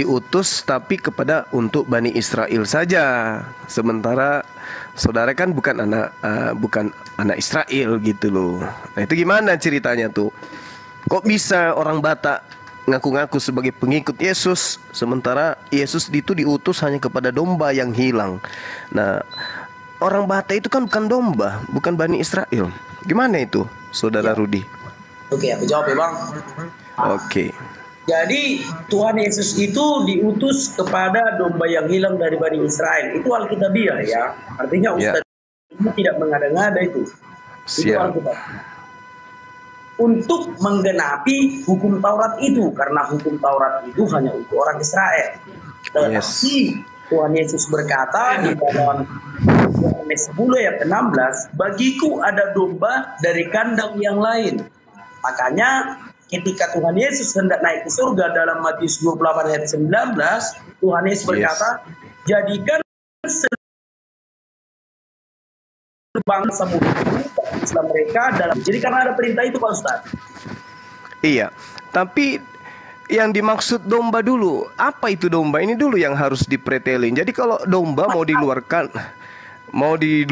diutus tapi kepada untuk Bani Israel saja. Sementara saudara kan bukan anak Israel gitu loh. Nah, itu gimana ceritanya tuh? Kok bisa orang Batak ngaku-ngaku sebagai pengikut Yesus, sementara Yesus itu diutus hanya kepada domba yang hilang? Nah, orang Batak itu kan bukan domba, bukan Bani Israel. Gimana itu, Saudara Ya, Rudi? oke, aku jawab ya Bang. Oke. Jadi Tuhan Yesus itu diutus kepada domba yang hilang dari Bani Israel. Itu Alkitabiah ya. Artinya Ya, Ustaz ini tidak mengada-ngada itu. Itu siap. Alkitab. Untuk menggenapi hukum Taurat itu. Karena hukum Taurat itu hanya untuk orang Israel. Yes. Tetapi Tuhan Yesus berkata di dalam Yohanes 10 ayat 16, bagiku ada domba dari kandang yang lain. Makanya ketika Tuhan Yesus hendak naik ke surga dalam Matius 28 ayat 19, Tuhan Yesus berkata, jadikan seluruh bangsa Islam mereka dalam. Jadi karena ada perintah itu Pak Ustaz. Iya. Tapi yang dimaksud domba dulu, apa itu domba? Ini dulu yang harus dipretelin. Jadi kalau domba mau di luar kandang, mau di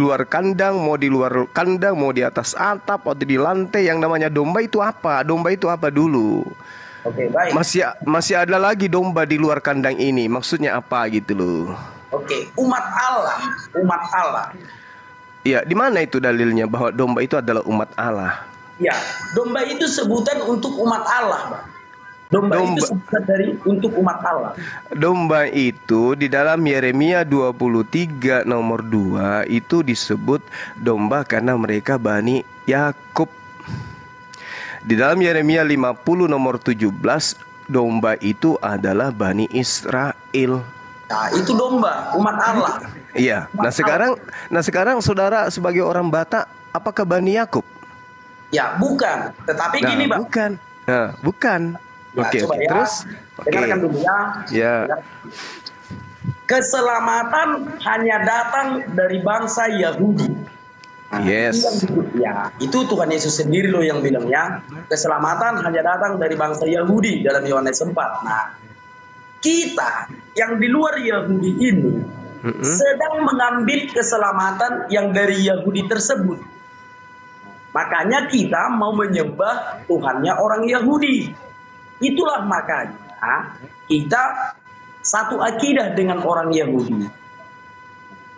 luar kandang, mau di atas atap atau di lantai, yang namanya domba itu apa? Domba itu apa dulu? Oke, baik. Masih ada lagi domba di luar kandang ini. Maksudnya apa gitu loh? Oke, umat Allah, umat Allah. Iya, di mana itu dalilnya bahwa domba itu adalah umat Allah? Ya, domba itu sebutan untuk umat Allah, Bang. Domba itu sebutan dari untuk umat Allah. Domba itu di dalam Yeremia 23 nomor 2 itu disebut domba karena mereka Bani Yakub. Di dalam Yeremia 50 nomor 17, domba itu adalah Bani Israel. Nah, itu domba umat Allah. Iya. Nah sekarang saudara sebagai orang Batak, apakah Bani Yakub? Ya, bukan. Tetapi gini, Bang. Bukan. Nah, bukan. Ya, Oke, coba ya. terus Dengarkan dulu ya. Ya. Keselamatan hanya datang dari bangsa Yahudi. Nah, Yes. Ya, itu Tuhan Yesus sendiri loh yang bilang ya. Keselamatan hanya datang dari bangsa Yahudi dalam Yohanes 4. Nah, kita yang di luar Yahudi ini sedang mengambil keselamatan yang dari Yahudi tersebut. Makanya kita mau menyembah Tuhannya orang Yahudi. Itulah makanya kita satu akidah dengan orang Yahudi.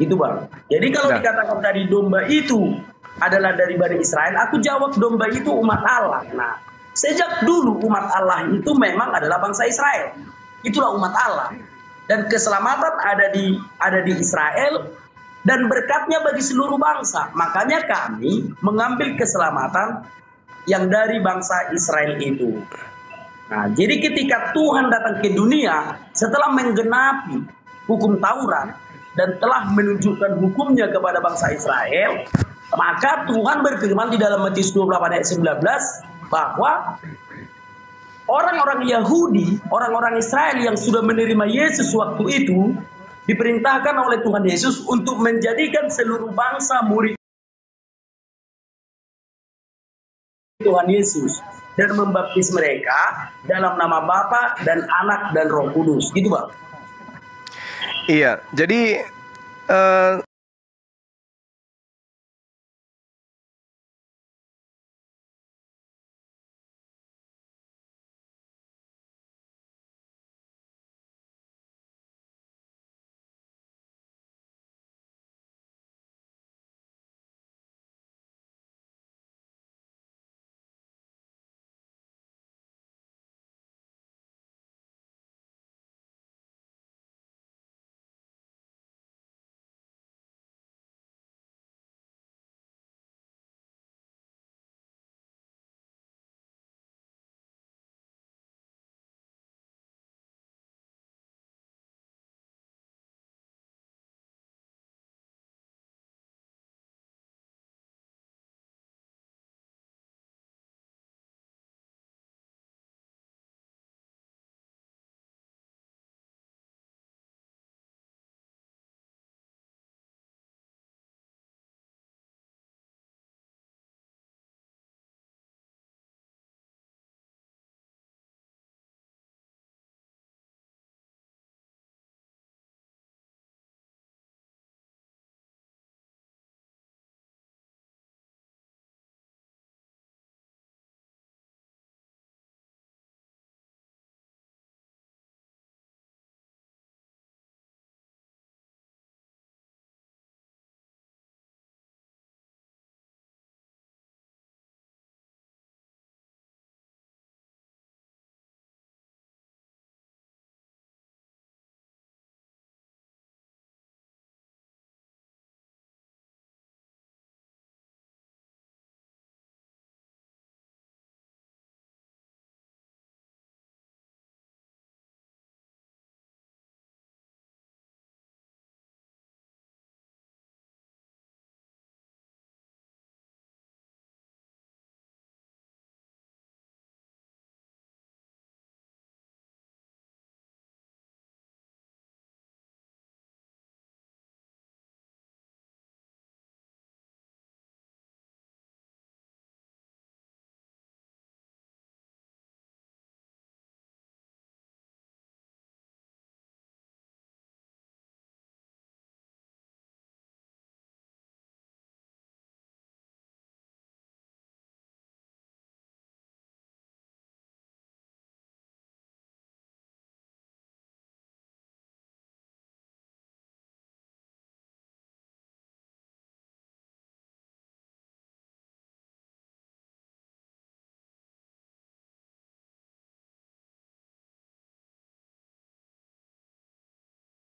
Itu Bang. Jadi kalau dikatakan tadi domba itu adalah dari Bani Israel, aku jawab domba itu umat Allah. Nah, sejak dulu umat Allah itu memang adalah bangsa Israel. Itulah umat Allah. Dan keselamatan ada di Israel dan berkatnya bagi seluruh bangsa. Makanya kami mengambil keselamatan yang dari bangsa Israel itu. Nah, jadi ketika Tuhan datang ke dunia setelah menggenapi hukum Taurat dan telah menunjukkan hukumnya kepada bangsa Israel, maka Tuhan berfirman di dalam Matius 28 ayat 19 bahwa orang-orang Yahudi, orang-orang Israel yang sudah menerima Yesus waktu itu diperintahkan oleh Tuhan Yesus untuk menjadikan seluruh bangsa murid Tuhan Yesus dan membaptis mereka dalam nama Bapa dan Anak dan Roh Kudus. Gitu, Bang. Iya, jadi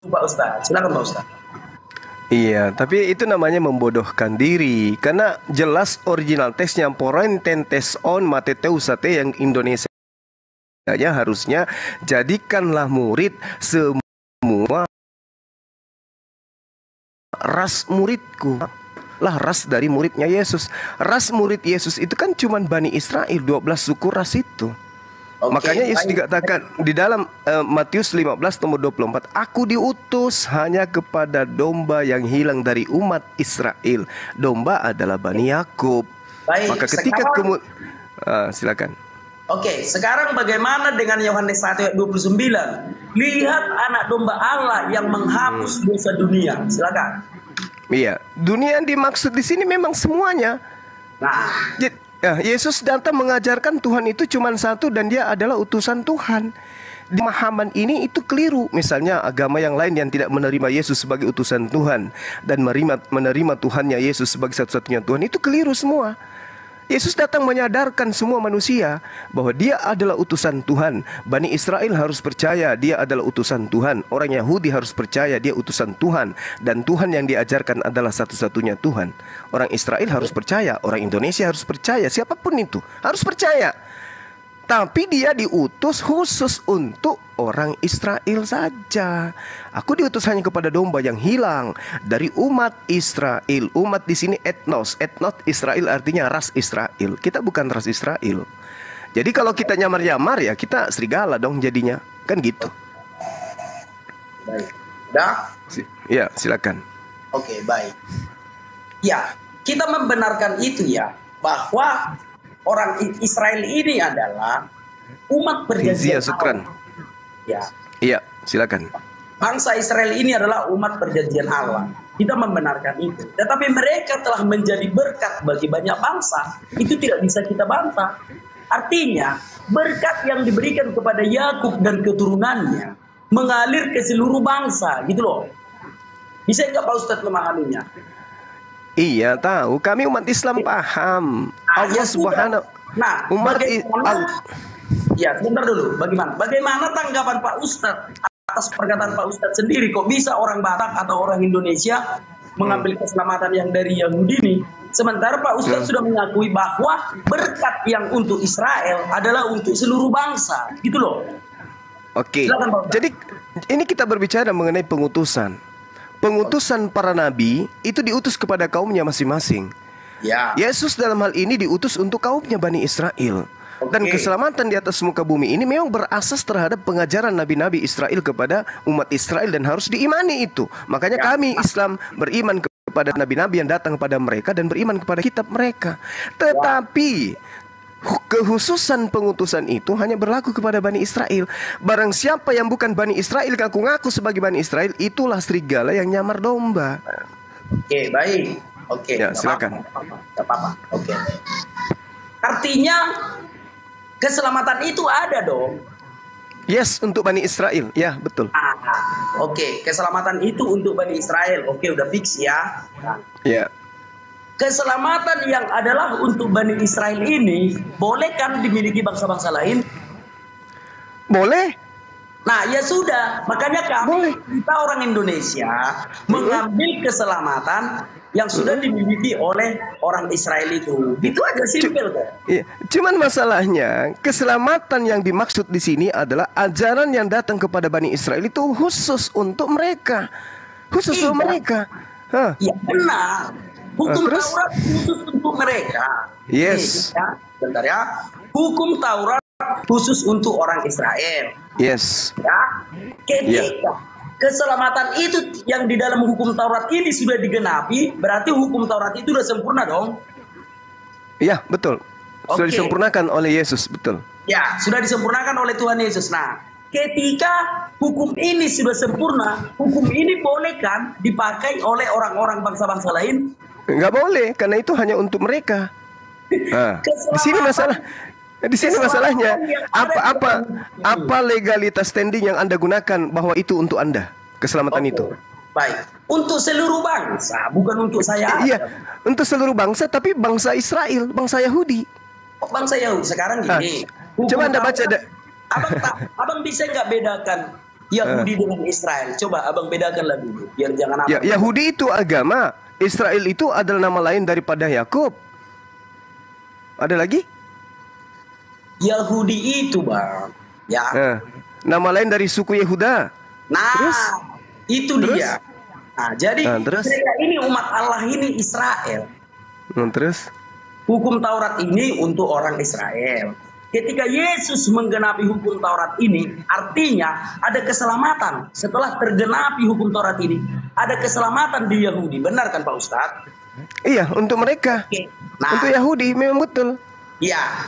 Pak Ustaz. Silakan Pak Ustaz. Iya, tapi itu namanya membodohkan diri. Karena jelas original teksnya porententes on mateteusate yang Indonesia harusnya jadikanlah murid semua ras muridku. Lah ras dari muridnya Yesus. Ras murid Yesus itu kan cuma Bani Israel, 12 suku ras itu. Makanya Yesus dikatakan di dalam Matius 15 nomor 24, aku diutus hanya kepada domba yang hilang dari umat Israel. Domba adalah Bani Yakub. Maka ketika silakan. Oke, sekarang bagaimana dengan Yohanes 1 ayat 29? Lihat anak domba Allah yang menghapus dosa dunia. Silakan. Iya, dunia yang dimaksud di sini memang semuanya. Nah, Yesus datang mengajarkan Tuhan itu cuma satu dan dia adalah utusan Tuhan. Di pemahaman ini itu keliru. Misalnya agama yang lain yang tidak menerima Yesus sebagai utusan Tuhan dan menerima Tuhannya Yesus sebagai satu-satunya Tuhan, itu keliru semua. Yesus datang menyadarkan semua manusia bahwa dia adalah utusan Tuhan. Bani Israel harus percaya dia adalah utusan Tuhan. Orang Yahudi harus percaya dia utusan Tuhan. Dan Tuhan yang diajarkan adalah satu-satunya Tuhan. Orang Israel harus percaya, orang Indonesia harus percaya, siapapun itu harus percaya. Tapi dia diutus khusus untuk orang Israel saja. Aku diutus hanya kepada domba yang hilang dari umat Israel. Umat di sini etnos. Etnos Israel artinya ras Israel. Kita bukan ras Israel. Jadi kalau kita nyamar-nyamar ya kita serigala dong jadinya. Kan gitu. Baik. Udah? Ya, silakan. Oke, baik. Ya, kita membenarkan itu ya, bahwa orang Israel ini adalah umat perjanjian Allah. Ya. Iya, silakan. Bangsa Israel ini adalah umat perjanjian Allah. Kita membenarkan itu. Tetapi mereka telah menjadi berkat bagi banyak bangsa. Itu tidak bisa kita bantah. Artinya, berkat yang diberikan kepada Yakub dan keturunannya mengalir ke seluruh bangsa, gitu loh. Bisa nggak Pak Ustadz memahaminya? Iya tahu, kami umat Islam paham. Allah Subhanahu. Nah, ya sebentar dulu. Bagaimana tanggapan Pak Ustadz atas perkataan Pak Ustadz sendiri? Kok bisa orang Batak atau orang Indonesia mengambil keselamatan yang dari Yahudi ini? Sementara Pak Ustadz sudah mengakui bahwa berkat yang untuk Israel adalah untuk seluruh bangsa, gitu loh. Oke. Jadi ini kita berbicara mengenai pengutusan. Pengutusan para nabi itu diutus kepada kaumnya masing-masing. Ya. Yesus dalam hal ini diutus untuk kaumnya Bani Israel. Dan keselamatan di atas muka bumi ini memang berasas terhadap pengajaran nabi-nabi Israel kepada umat Israel dan harus diimani itu. Makanya kami Islam beriman kepada nabi-nabi yang datang kepada mereka dan beriman kepada kitab mereka. Tetapi kekhususan pengutusan itu hanya berlaku kepada Bani Israel. Barang siapa yang bukan Bani Israel, ngaku-ngaku sebagai Bani Israel, itulah serigala yang nyamar domba. Oke, baik. Oke, ya, silakan. Gak apa-apa. Oke. Artinya keselamatan itu ada dong. Yes, untuk Bani Israel. Ya, betul. Oke, keselamatan itu untuk Bani Israel. Oke, udah fix ya. Ya. Keselamatan yang adalah untuk Bani Israel ini boleh kan dimiliki bangsa-bangsa lain? Boleh. Nah ya sudah, makanya kita orang Indonesia mengambil keselamatan yang sudah dimiliki oleh orang Israel itu. Itu aja simpel kok. Iya. Cuman masalahnya keselamatan yang dimaksud di sini adalah ajaran yang datang kepada Bani Israel itu khusus untuk mereka. Khusus untuk mereka. Iya benar. Hukum Taurat khusus untuk mereka. Yes. Ya, bentar ya. Hukum Taurat khusus untuk orang Israel. Yes. Ya. Ketika keselamatan itu yang di dalam hukum Taurat ini sudah digenapi, berarti hukum Taurat itu sudah sempurna dong. Iya, betul. Sudah disempurnakan oleh Yesus, betul. Ya, sudah disempurnakan oleh Tuhan Yesus. Nah, ketika hukum ini sudah sempurna, hukum ini boleh kan dipakai oleh orang-orang bangsa-bangsa lain? Enggak boleh, karena itu hanya untuk mereka. Nah, di sini masalah. Di sini masalahnya, apa legalitas standing yang Anda gunakan bahwa itu untuk Anda, keselamatan itu? Baik, untuk seluruh bangsa, bukan untuk saya. Iya, untuk seluruh bangsa, tapi bangsa Israel, bangsa Yahudi. Bangsa Yahudi sekarang gini. Coba Anda baca. Abang bisa nggak bedakan Yahudi dengan Israel. Coba abang bedakanlah dulu, biar jangan Ya, abang. Yahudi itu agama, Israel itu adalah nama lain daripada Yakub. Ada lagi? Yahudi itu bang, ya. Nama lain dari suku Yehuda. Nah, Terus? itu Terus? dia. Nah, jadi Terus? mereka ini umat Allah ini Israel. Terus? Hukum Taurat ini untuk orang Israel. Ketika Yesus menggenapi hukum Taurat ini, artinya ada keselamatan. Setelah tergenapi hukum Taurat ini, ada keselamatan di Yahudi. Benar kan Pak Ustadz? Iya, untuk mereka. Oke. Nah, Untuk Yahudi memang betul. iya.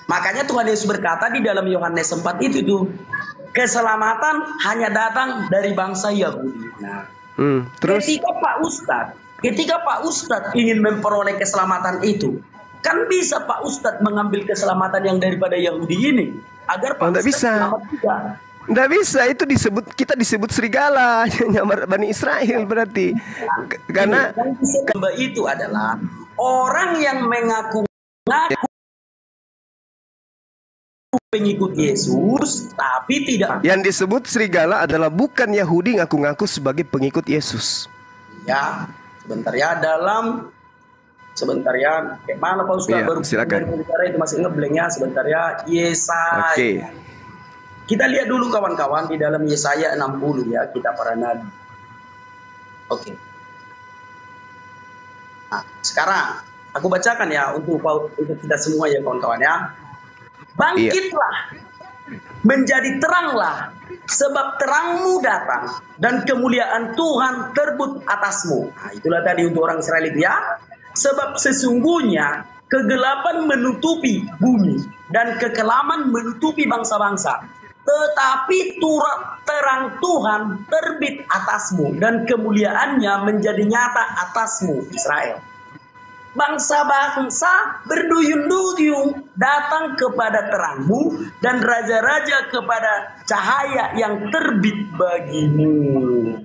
Makanya Tuhan Yesus berkata di dalam Yohanes 4 itu tuh, keselamatan hanya datang dari bangsa Yahudi. Nah, Terus? ketika Pak Ustadz ingin memperoleh keselamatan itu, kan bisa Pak Ustadz mengambil keselamatan yang daripada Yahudi ini agar Pak Nggak Ustadz bisa. selamat juga. Nggak bisa, itu kita disebut serigala, nyamar Bani Israel berarti. Karena Hamba itu adalah orang yang mengaku pengikut Yesus, tapi tidak. yang disebut serigala adalah bukan Yahudi ngaku-ngaku sebagai pengikut Yesus. Ya, sebentar ya sebentar ya. Kayak mana Pak Ustadz Iya, baru silakan. bicara itu masih ngebleng ya. Sebentar ya. Yesaya. Oke. Kita lihat dulu kawan-kawan di dalam Yesaya 60 ya, kita para nabi. Oke. Nah, sekarang aku bacakan ya untuk kita semua ya kawan-kawan ya. Bangkitlah, menjadi teranglah, sebab terangmu datang dan kemuliaan Tuhan terbit atasmu. Nah, itulah tadi untuk orang Israel itu ya. Sebab sesungguhnya kegelapan menutupi bumi dan kekelaman menutupi bangsa-bangsa. Tetapi terang Tuhan terbit atasmu dan kemuliaannya menjadi nyata atasmu, Israel. Bangsa-bangsa berduyun-duyun datang kepada terangmu dan raja-raja kepada cahaya yang terbit bagimu.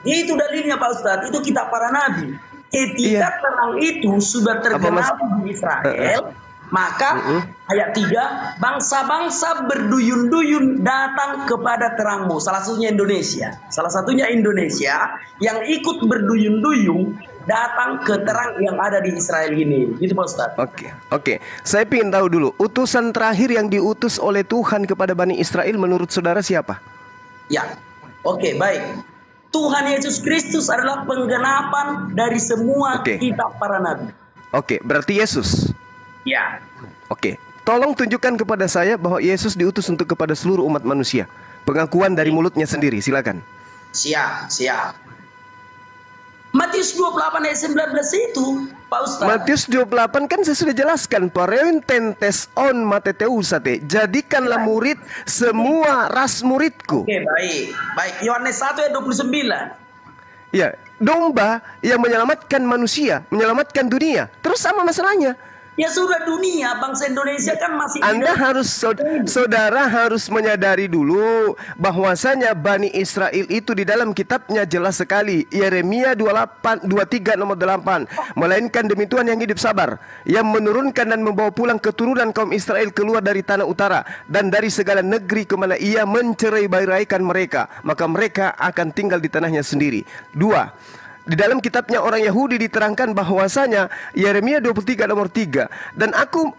Itu dalilnya Pak Ustadz, itu kitab para nabi. Ketika terang itu sudah tergenapi di Israel, maka ayat 3, bangsa-bangsa berduyun-duyun datang kepada terangmu. Salah satunya Indonesia yang ikut berduyun-duyun datang ke terang yang ada di Israel ini. Gitu Pak Ustadz. Oke. Saya ingin tahu dulu, utusan terakhir yang diutus oleh Tuhan kepada Bani Israel menurut saudara siapa? Ya, oke, baik. Tuhan Yesus Kristus adalah penggenapan dari semua kitab para nabi. Oke, berarti Yesus. Ya. Oke, tolong tunjukkan kepada saya bahwa Yesus diutus untuk kepada seluruh umat manusia. Pengakuan dari mulutnya sendiri, silakan. Siap. Matius 28 ayat 19 itu, Pak Ustaz. Matius 28 kan saya sudah jelaskan, parententes on mateteusate, jadikanlah murid semua ras muridku. Oke, baik. Yohanes 1 ayat 29. Ya, domba yang menyelamatkan manusia, menyelamatkan dunia. Terus sama masalahnya. Ya sudah, dunia, bangsa Indonesia kan masih Saudara harus menyadari dulu bahwasanya Bani Israel itu di dalam kitabnya jelas sekali, Yeremia 23 nomor 8, melainkan demi Tuhan yang hidup sabar, yang menurunkan dan membawa pulang keturunan kaum Israel keluar dari tanah utara dan dari segala negeri kemana ia mencerai-beraikan mereka, maka mereka akan tinggal di tanahnya sendiri. 2. Di dalam kitabnya orang Yahudi diterangkan bahwasanya Yeremia 23 nomor 3, dan aku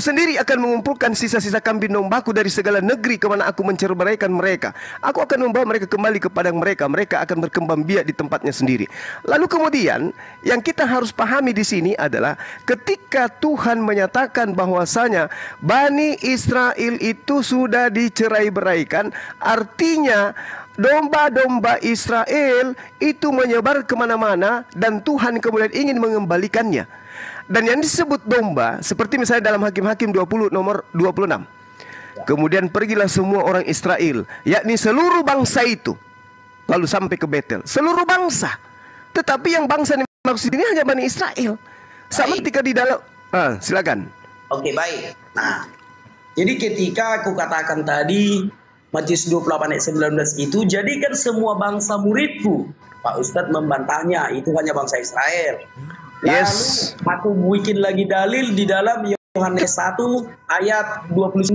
sendiri akan mengumpulkan sisa-sisa kambing dombaku dari segala negeri kemana aku mencerai-beraikan mereka. Aku akan membawa mereka kembali kepada mereka. Mereka akan berkembang biak di tempatnya sendiri. Lalu kemudian yang kita harus pahami di sini adalah ketika Tuhan menyatakan bahwasanya Bani Israel itu sudah dicerai-beraikan, artinya domba-domba Israel itu menyebar kemana-mana dan Tuhan kemudian ingin mengembalikannya. Dan yang disebut domba, seperti misalnya dalam Hakim-Hakim 20 nomor 26. Kemudian pergilah semua orang Israel, yakni seluruh bangsa itu, lalu sampai ke Betel. Seluruh bangsa. Tetapi yang bangsa yang maksud ini hanya Bani Israel. Sama ketika di dalam silakan. Oke, baik. Nah, jadi ketika aku katakan tadi Matius 28 ayat 19 itu, jadikan semua bangsa muridku. Pak Ustadz membantahnya, itu hanya bangsa Israel. Lalu aku bikin lagi dalil di dalam Yohanes 1 ayat 29.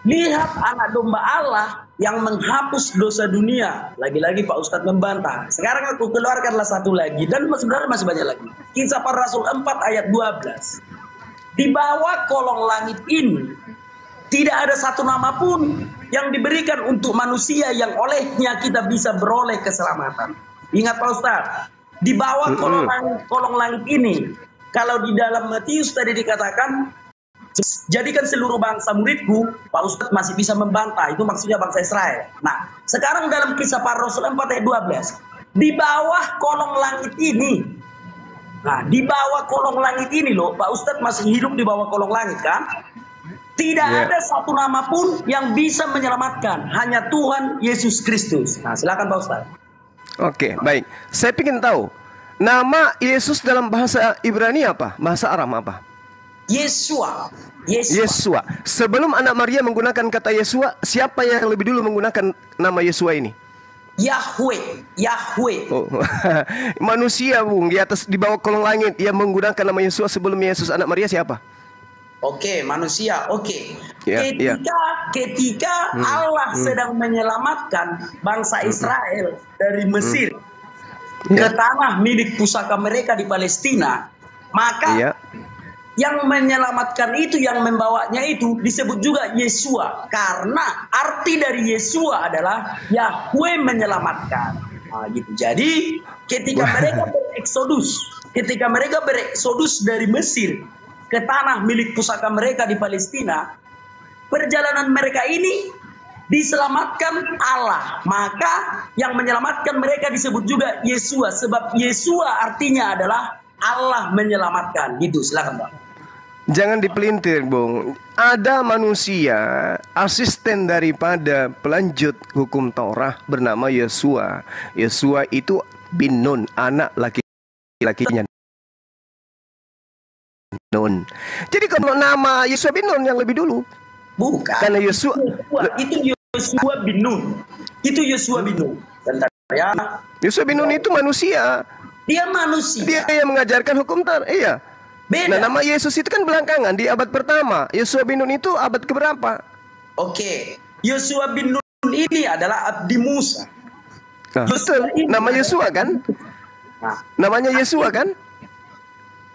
Lihat anak domba Allah yang menghapus dosa dunia. Lagi-lagi Pak Ustadz membantah. Sekarang aku keluarkanlah satu lagi. Dan sebenarnya masih banyak lagi. Kisah Para Rasul 4 ayat 12. Di bawah kolong langit ini, tidak ada satu nama pun yang diberikan untuk manusia yang olehnya kita bisa beroleh keselamatan. Ingat Pak Ustadz, di bawah kolong langit ini, kalau di dalam Matius tadi dikatakan, jadikan seluruh bangsa muridku, Pak Ustadz masih bisa membantah. Itu maksudnya bangsa Israel. Nah, sekarang dalam Kisah Para Rasul 4 ayat 12. Di bawah kolong langit ini. Nah, di bawah kolong langit ini loh, Pak Ustadz masih hidup di bawah kolong langit kan? Tidak ada satu nama pun yang bisa menyelamatkan. Hanya Tuhan Yesus Kristus. Nah, silakan Pak Ustadz. Oke, baik. Saya ingin tahu, nama Yesus dalam bahasa Ibrani apa? Bahasa Aram apa? Yesua. Yesua. Sebelum anak Maria menggunakan kata Yesua, siapa yang lebih dulu menggunakan nama Yesua ini? Yahweh. Oh. Manusia, Bung, di bawah kolong langit yang menggunakan nama Yesua sebelum Yesus, anak Maria siapa? Oke, manusia. Oke. Ya, Ketika Allah sedang menyelamatkan bangsa Israel dari Mesir ke tanah milik pusaka mereka di Palestina, maka yang menyelamatkan itu, yang membawanya itu disebut juga Yesua, karena arti dari Yesua adalah Yahweh menyelamatkan. Nah, gitu. Jadi ketika mereka bereksodus dari Mesir ke tanah milik pusaka mereka di Palestina, perjalanan mereka ini diselamatkan Allah. Maka yang menyelamatkan mereka disebut juga Yesua, sebab Yesua artinya adalah Allah menyelamatkan. Gitu, silakan Pak. Jangan dipelintir, Bung. Ada manusia, asisten daripada pelanjut hukum Taurat bernama Yesua. Yesua itu bin Nun, anak laki-lakinya Nun. Jadi kalau nama Yesua bin Nun yang lebih dulu. Bukan. Karena Yesua itu Yesua bin Nun. Itu Yesua bin Nun. Bentar ya. Yesua bin Nun itu manusia. Dia manusia. Dia yang mengajarkan hukum Taurat. Iya. Beda. Nah, nama Yesus itu kan belakangan di abad pertama. Yesua bin Nun itu abad keberapa? Oke. Yesua bin Nun ini adalah abdi Musa. Nah, betul. Nama Yesua kan? Nah, namanya Yesua kan?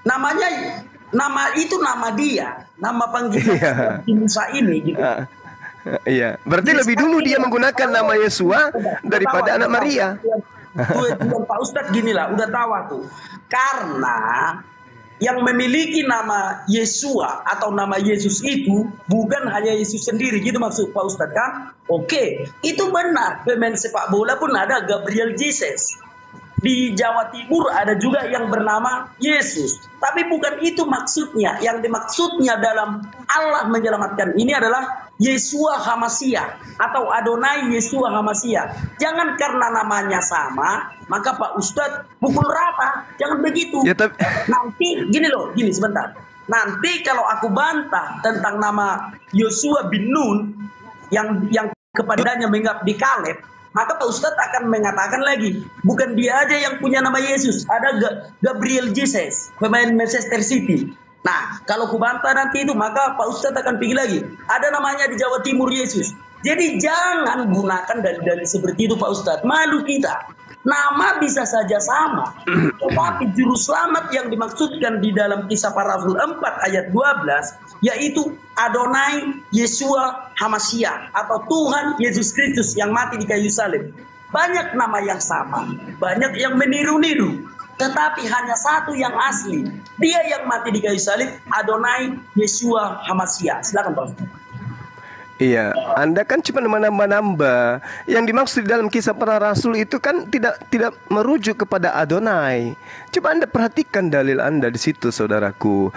Nama itu nama dia, nama panggilan abdi Musa ini gitu. Iya. Berarti lebih dulu dia menggunakan nama Yesua daripada anak Maria. Tuhan Pak Ustadz ginilah, udah tahu aku. Karena yang memiliki nama Yesua atau nama Yesus itu bukan hanya Yesus sendiri, gitu maksud Pak Ustadz kan? Oke, itu benar. Pemain sepak bola pun ada Gabriel Jesus. Di Jawa Timur ada juga yang bernama Yesus. Tapi bukan itu maksudnya. Yang dimaksudnya dalam Allah menyelamatkan ini adalah Yesua Hamasia atau Adonai Yesua Hamasia. Jangan karena namanya sama, maka Pak Ustadz pukul rata. Jangan begitu. Ya, tapi... Nanti gini sebentar. Nanti kalau aku bantah tentang nama Yosua bin Nun yang kepadanya mengabdi Kaleb, maka Pak Ustadz akan mengatakan lagi, bukan dia aja yang punya nama Yesus, ada Gabriel Jesus, pemain Manchester City. Nah, kalau ku bantah nanti itu, maka Pak Ustadz akan pikir lagi, ada namanya di Jawa Timur Yesus. Jadi jangan gunakan dalil-dalil seperti itu Pak Ustadz, malu kita. Nama bisa saja sama, tetapi juru selamat yang dimaksudkan di dalam Kisah Para Rasul 4 ayat 12, yaitu Adonai Yesua Hamasia atau Tuhan Yesus Kristus yang mati di kayu salib. Banyak nama yang sama, banyak yang meniru-niru, tetapi hanya satu yang asli. Dia yang mati di kayu salib, Adonai Yesua Hamasia. Silakan Pak Ustadz. Iya, Anda kan cuma menambah-nambah. Yang dimaksud di dalam Kisah Para Rasul itu kan tidak merujuk kepada Adonai. Coba Anda perhatikan dalil Anda di situ, saudaraku.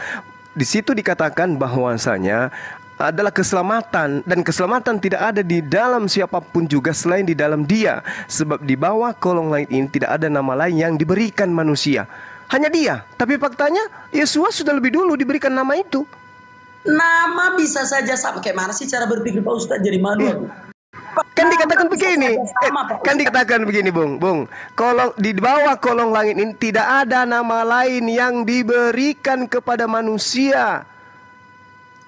Di situ dikatakan bahwasanya adalah keselamatan, dan keselamatan tidak ada di dalam siapapun juga selain di dalam Dia. Sebab di bawah kolong langit ini tidak ada nama lain yang diberikan manusia. Hanya Dia. Tapi faktanya Yesus sudah lebih dulu diberikan nama itu. Nama bisa saja sama. Kayak mana sih cara berpikir Pak Ustadz, jadi malu aku. Kan dikatakan begini, kan dikatakan begini, Bung. Di bawah kolong langit ini tidak ada nama lain yang diberikan kepada manusia.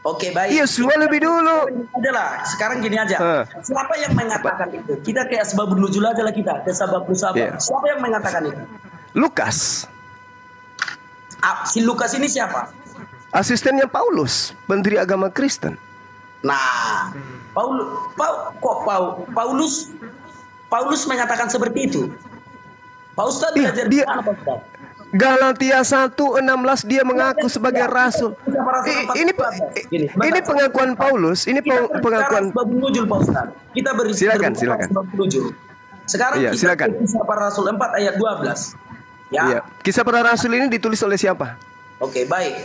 Oke, baik. Yosua lebih dulu. Adalah sekarang gini aja. Siapa yang mengatakan itu? Kita kayak sebabun nuzul aja lah kita. Ke sabab musabab. Iya. Siapa yang mengatakan itu? Lukas, Si Lukas ini siapa? asistennya Paulus, pendiri agama Kristen. Nah, Paulus mengatakan seperti itu. Pak Ustadz Iya, belajar di dia- mana, Pak Ustadz? Galatia 1:16 dia mengaku sebagai rasul. Ini pengakuan Paulus, ini pengakuan. Sebab nuzul, Pak Ustadz. Kita Silakan. sebab nuzul. Sekarang Iya, kita silakan. ke Kisah Para Rasul 4 ayat 12. Ya. Iya. Kisah para rasul ini ditulis oleh siapa? Oke, baik.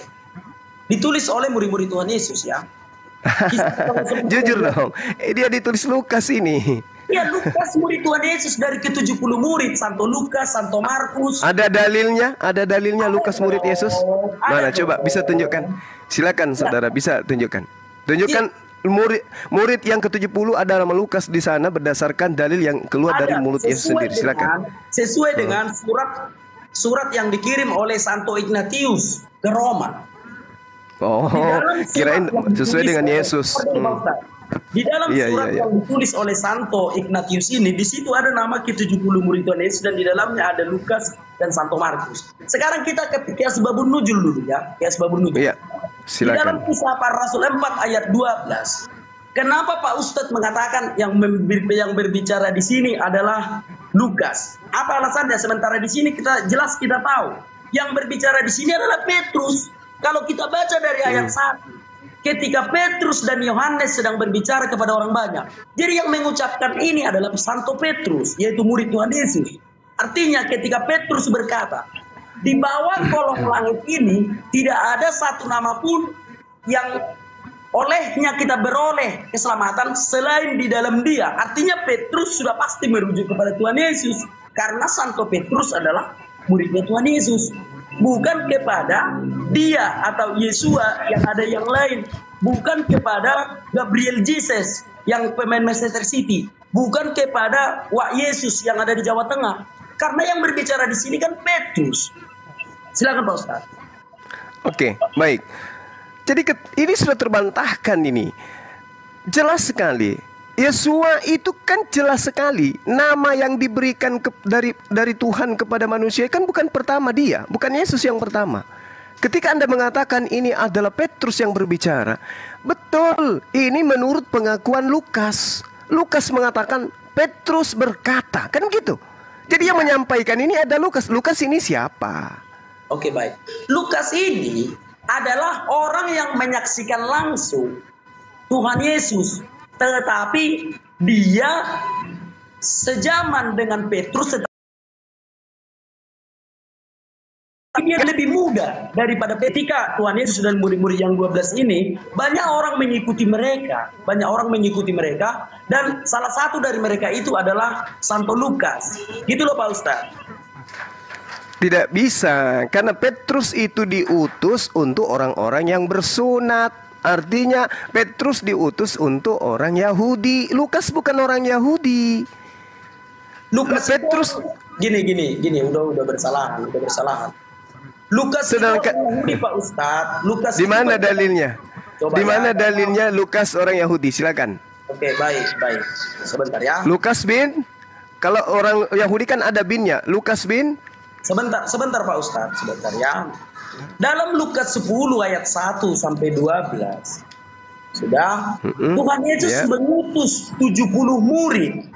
Ditulis oleh murid-murid Tuhan Yesus ya. Kisah Para Rasul 4 Jujur ayat 12. dong, dia ditulis Lukas ini. Ya, Lukas murid Tuhan Yesus dari ke-70 murid. Santo Lukas, Santo Markus. Ada dalilnya Lukas murid Yesus. Mana coba bisa tunjukkan? Silakan saudara bisa tunjukkan. Tunjukkan murid yang ke-70 ada nama Lukas di sana berdasarkan dalil yang keluar dari mulut Yesus sendiri. Silakan. Sesuai dengan surat yang dikirim oleh Santo Ignatius ke Roma. Oh, kirain sesuai dengan Yesus. Di dalam surat Iya. yang ditulis oleh Santo Ignatius ini, di situ ada nama ke-70 murid Tuhan Yesus dan di dalamnya ada Lukas dan Santo Markus. Sekarang kita ke Asbabun Nuzul dulu ya, ke Asbabun Nuzul. Iya, Di dalam silakan. Kisah Para Rasul 4 ayat 12. Kenapa Pak Ustadz mengatakan yang berbicara di sini adalah Lukas? Apa alasannya? Sementara di sini kita tahu. Yang berbicara di sini adalah Petrus. Kalau kita baca dari ayat 1, ketika Petrus dan Yohanes sedang berbicara kepada orang banyak. Jadi yang mengucapkan ini adalah Santo Petrus, yaitu murid Tuhan Yesus. Artinya ketika Petrus berkata, di bawah kolong langit ini tidak ada satu nama pun yang olehnya kita beroleh keselamatan selain di dalam Dia. Artinya Petrus sudah pasti merujuk kepada Tuhan Yesus. Karena Santo Petrus adalah muridnya Tuhan Yesus. Bukan kepada dia atau Yesua yang ada yang lain. Bukan kepada Gabriel Jesus yang pemain Manchester City. Bukan kepada Wak Yesus yang ada di Jawa Tengah. Karena yang berbicara di sini kan Petrus. Silakan Pak Ustaz. Oke, baik. Jadi ini sudah terbantahkan ini. Jelas sekali. Yesua itu kan jelas sekali nama yang diberikan dari Tuhan kepada manusia kan bukan pertama dia, bukan Yesus yang pertama. Ketika Anda mengatakan ini adalah Petrus yang berbicara, betul, ini menurut pengakuan Lukas. Lukas mengatakan Petrus berkata, kan gitu. Jadi yang menyampaikan ini ada Lukas. Lukas ini siapa? Oke, baik. Lukas ini adalah orang yang menyaksikan langsung Tuhan Yesus. Tetapi dia sejaman dengan Petrus, tetapi dia lebih muda daripada ketika Tuhan Yesus dan murid-murid yang 12 ini. Banyak orang mengikuti mereka. Dan salah satu dari mereka itu adalah Santo Lukas. Gitu loh Pak Ustadz. Tidak bisa, karena Petrus itu diutus untuk orang-orang yang bersunat. Artinya Petrus diutus untuk orang Yahudi. Lukas bukan orang Yahudi. Lukas Petrus gini, udah bersalahan. Lukas itu Sedangkan- orang Yahudi Pak Ustadz. Lukas di mana itu- dalilnya? Coba Di ya. mana dalilnya Lukas orang Yahudi? Silakan. Oke, baik. Sebentar ya. Lukas bin, kalau orang Yahudi kan ada binnya. Lukas bin, Sebentar Pak Ustadz, sebentar ya. Dalam Lukas 10 ayat 1 sampai 12. Sudah, Tuhan Yesus Ya. mengutus 70 murid.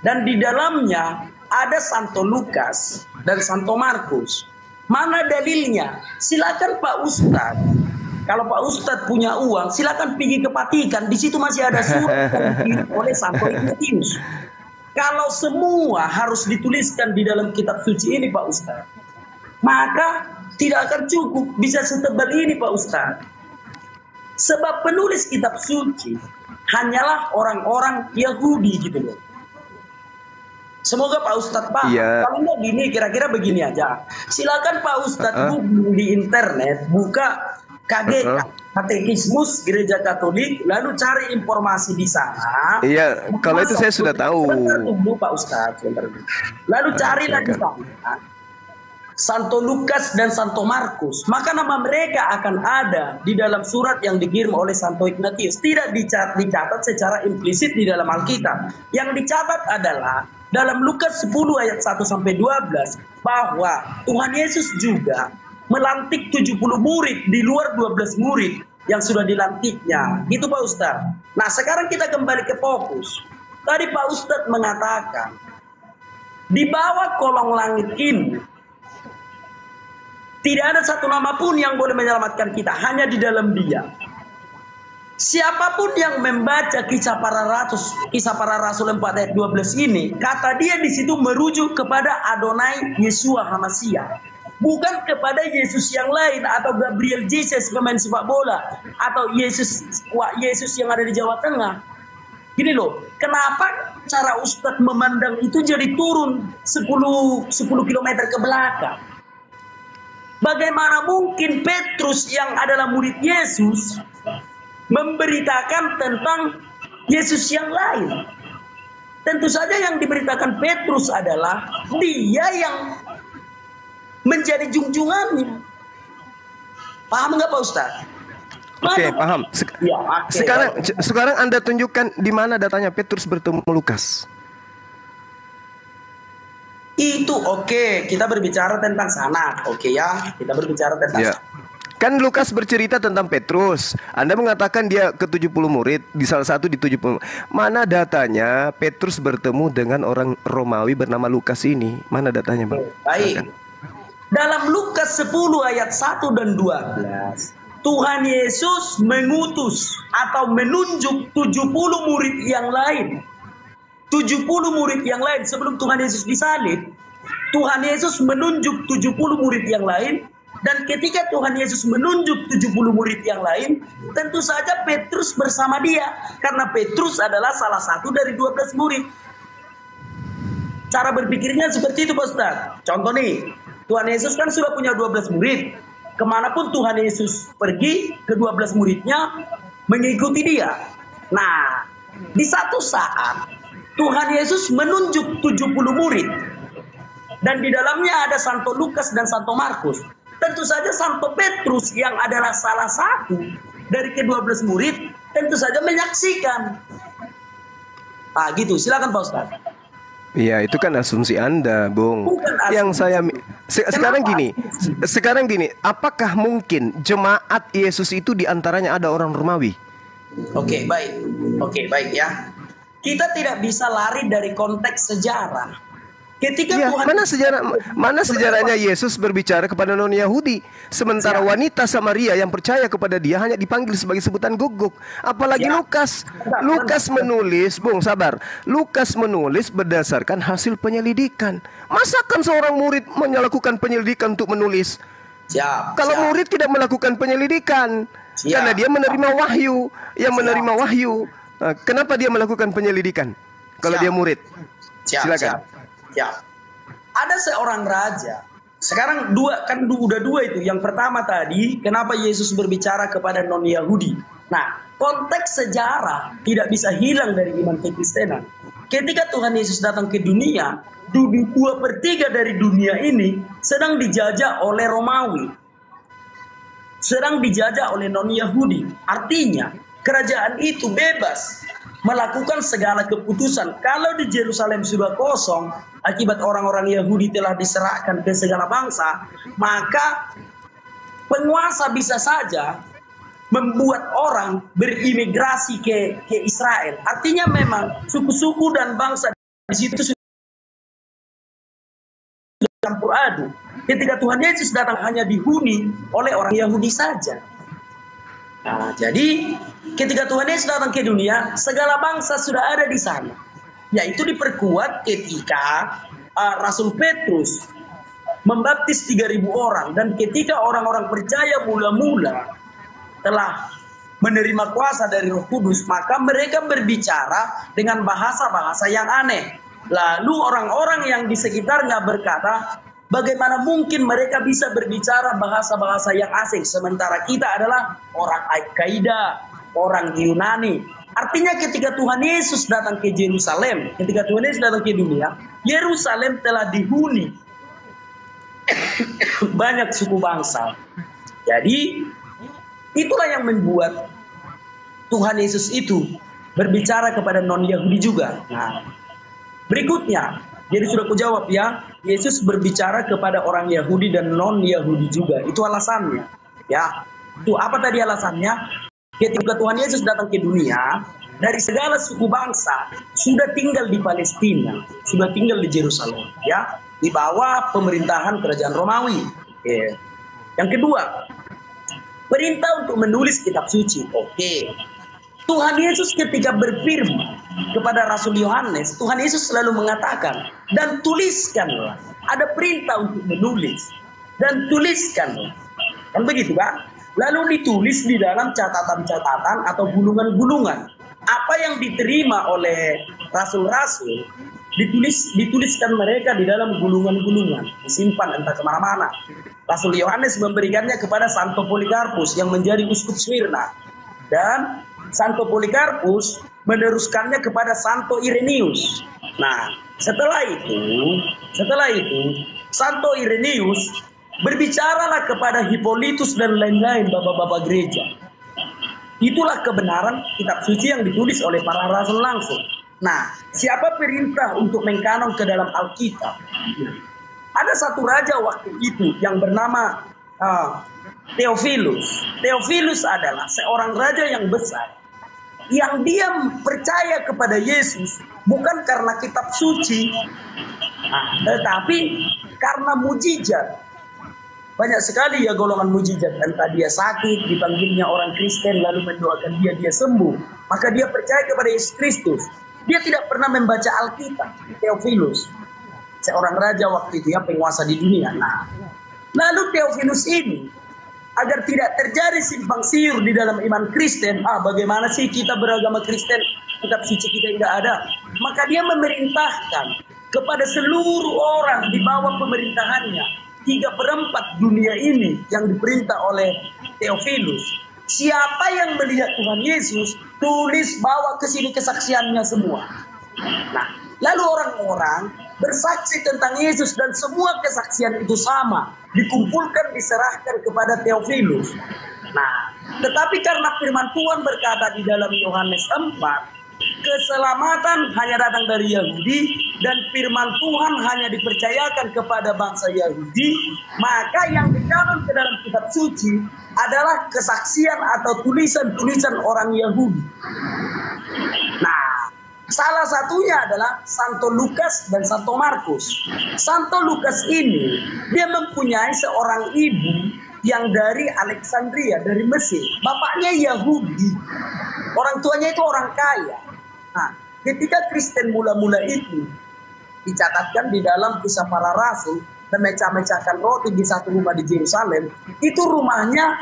Dan di dalamnya ada Santo Lukas dan Santo Markus. Mana dalilnya? Silakan Pak Ustadz. Kalau Pak Ustadz punya uang, silakan pergi ke Vatikan. Di situ masih ada surat yang dikirim oleh Santo Ignatius. Kalau semua harus dituliskan di dalam kitab suci ini Pak Ustadz, maka tidak akan cukup bisa setebal ini Pak Ustadz. Sebab penulis kitab suci hanyalah orang-orang Yahudi gitu loh. Semoga Pak Ustadz paham. Iya. Kalau enggak gini, kira-kira begini aja. Silakan Pak Ustadz di internet, buka KGK, Katekismus Gereja Katolik, lalu cari informasi di sana. Iya, kalau itu saya sudah tahu. Sebentar dulu Pak Ustadz, sebentar dulu. Lalu carilah di sana. Santo Lukas dan Santo Markus, maka nama mereka akan ada di dalam surat yang dikirim oleh Santo Ignatius. Tidak dicatat secara implisit di dalam Alkitab. Yang dicatat adalah dalam Lukas 10 ayat 1 sampai 12 bahwa Tuhan Yesus juga melantik 70 murid di luar 12 murid yang sudah dilantiknya. Gitu Pak Ustadz. Nah, sekarang kita kembali ke fokus. Tadi Pak Ustadz mengatakan di bawah kolong langit ini tidak ada satu nama pun yang boleh menyelamatkan kita, hanya di dalam Dia. Siapapun yang membaca kisah para rasul 4 ayat 12 ini, kata dia di situ merujuk kepada Adonai Yeshua Hamasia, bukan kepada Yesus yang lain atau Gabriel Jesus pemain sepak bola atau Yesus yang ada di Jawa Tengah. Gini loh, kenapa cara Ustadz memandang itu jadi turun 10 kilometer ke belakang? Bagaimana mungkin Petrus yang adalah murid Yesus memberitakan tentang Yesus yang lain? Tentu saja yang diberitakan Petrus adalah dia yang menjadi junjungannya. Paham nggak Pak Ustadz? Oke, paham. Ya, Sekarang Anda tunjukkan di mana datanya Petrus bertemu Lukas. Itu oke, kita berbicara tentang sanad, oke ya, kita berbicara tentang ya. Kan Lukas bercerita tentang Petrus. Anda mengatakan dia ke 70 murid, di salah satu di 70. Mana datanya Petrus bertemu dengan orang Romawi bernama Lukas ini? Mana datanya, Bang? Baik. Dalam Lukas 10 ayat 1 dan 12, Tuhan Yesus mengutus atau menunjuk 70 murid yang lain. 70 murid yang lain sebelum Tuhan Yesus disalib, Tuhan Yesus menunjuk 70 murid yang lain, dan ketika Tuhan Yesus menunjuk 70 murid yang lain, tentu saja Petrus bersama dia, karena Petrus adalah salah satu dari 12 murid. Cara berpikirnya seperti itu Pak Ustaz. Contoh nih, Tuhan Yesus kan sudah punya 12 murid. Kemanapun Tuhan Yesus pergi, ke-12 muridnya mengikuti dia. Nah, di satu saat Tuhan Yesus menunjuk 70 murid. Dan di dalamnya ada Santo Lukas dan Santo Markus. Tentu saja Santo Petrus yang adalah salah satu dari ke-12 murid, tentu saja menyaksikan. Nah gitu, silakan Pak Ustaz. Iya, itu kan asumsi Anda, Bung. Yang saya sekarang gini, apakah mungkin jemaat Yesus itu diantaranya ada orang Romawi? Oke, baik ya. Kita tidak bisa lari dari konteks sejarah. Ketika ya, Tuhan mana sejarahnya Yesus berbicara kepada non-Yahudi, sementara wanita Samaria yang percaya kepada dia hanya dipanggil sebagai sebutan guguk. Apalagi Lukas. Lukas menulis, Bung, sabar. Lukas menulis berdasarkan hasil penyelidikan. Masakan seorang murid melakukan penyelidikan untuk menulis? Kalau murid tidak melakukan penyelidikan, karena dia menerima wahyu, menerima wahyu. Kenapa dia melakukan penyelidikan kalau dia murid? Silakan. Ada seorang raja. Sekarang udah dua itu. Yang pertama tadi, kenapa Yesus berbicara kepada non-Yahudi? Nah, konteks sejarah tidak bisa hilang dari iman kekristenan. Ketika Tuhan Yesus datang ke dunia, 2/3 dari dunia ini sedang dijajah oleh Romawi, sedang dijajah oleh non-Yahudi. Artinya kerajaan itu bebas melakukan segala keputusan. Kalau di Yerusalem sudah kosong, akibat orang-orang Yahudi telah diserahkan ke segala bangsa, maka penguasa bisa saja membuat orang berimigrasi ke Israel. Artinya memang suku-suku dan bangsa di situ sudah campur aduk. Ketika Tuhan Yesus datang hanya dihuni oleh orang Yahudi saja. Nah, jadi ketika Tuhan Yesus datang ke dunia, segala bangsa sudah ada di sana. Yaitu diperkuat ketika Rasul Petrus membaptis 3.000 orang. Dan ketika orang-orang percaya mula-mula telah menerima kuasa dari Roh Kudus, maka mereka berbicara dengan bahasa-bahasa yang aneh. Lalu orang-orang yang di sekitarnya berkata, bagaimana mungkin mereka bisa berbicara bahasa-bahasa yang asing, sementara kita adalah orang Al-Qaeda, orang Yunani. Artinya ketika Tuhan Yesus datang ke Yerusalem, ketika Tuhan Yesus datang ke dunia, Yerusalem telah dihuni banyak suku bangsa. Jadi itulah yang membuat Tuhan Yesus itu berbicara kepada non-Yahudi juga. Nah, berikutnya, jadi sudah kujawab ya, Yesus berbicara kepada orang Yahudi dan non-Yahudi juga. Itu alasannya. Ya, itu apa tadi alasannya? Ketika Tuhan Yesus datang ke dunia, dari segala suku bangsa sudah tinggal di Palestina, sudah tinggal di Yerusalem, ya, di bawah pemerintahan kerajaan Romawi. Ya. Yang kedua, perintah untuk menulis kitab suci. Oke. Tuhan Yesus ketika berfirman kepada Rasul Yohanes, Tuhan Yesus selalu mengatakan, dan tuliskanlah. Ada perintah untuk menulis. Dan tuliskanlah. Kan begitu kan? Lalu ditulis di dalam catatan-catatan atau gulungan-gulungan. Apa yang diterima oleh rasul-rasul, dituliskan mereka di dalam gulungan-gulungan. Disimpan entah kemana-mana. Rasul Yohanes memberikannya kepada Santo Polikarpus yang menjadi uskup Smyrna. Dan Santo Polikarpus meneruskannya kepada Santo Irenaeus. Nah, setelah itu Santo Irenaeus berbicaralah kepada Hippolytus dan lain-lain bapak-bapak gereja. Itulah kebenaran kitab suci yang ditulis oleh para rasul langsung. Nah, siapa perintah untuk mengkanon ke dalam Alkitab? Ada satu raja waktu itu yang bernama Theophilus. Theophilus adalah seorang raja yang besar, yang dia percaya kepada Yesus bukan karena kitab suci, tetapi karena mujizat. Banyak sekali ya golongan mujizat. Entah dia sakit, dipanggilnya orang Kristen lalu mendoakan dia sembuh. Maka dia percaya kepada Yesus Kristus. Dia tidak pernah membaca Alkitab. Theophilus, seorang raja waktu itu ya, penguasa di dunia. Nah, lalu Theophilus ini, agar tidak terjadi simpang siur di dalam iman Kristen, bagaimana sih kita beragama Kristen, kitab suci kita tidak ada. Maka dia memerintahkan kepada seluruh orang di bawah pemerintahannya, 3/4 dunia ini yang diperintah oleh Theophilus. Siapa yang melihat Tuhan Yesus, tulis bawa ke sini kesaksiannya semua. Nah, lalu orang-orang bersaksi tentang Yesus dan semua kesaksian itu sama, dikumpulkan, diserahkan kepada Theophilus. Nah, tetapi karena firman Tuhan berkata di dalam Yohanes 4, keselamatan hanya datang dari Yahudi dan firman Tuhan hanya dipercayakan kepada bangsa Yahudi, maka yang dikanon ke dalam kitab suci adalah kesaksian atau tulisan-tulisan orang Yahudi. Nah, salah satunya adalah Santo Lukas dan Santo Markus. Santo Lukas ini, dia mempunyai seorang ibu yang dari Alexandria, dari Mesir. Bapaknya Yahudi. Orang tuanya itu orang kaya. Nah, ketika Kristen mula-mula itu dicatatkan di dalam Kisah Para Rasul, memecah-mecahkan roti di satu rumah di Yerusalem, itu rumahnya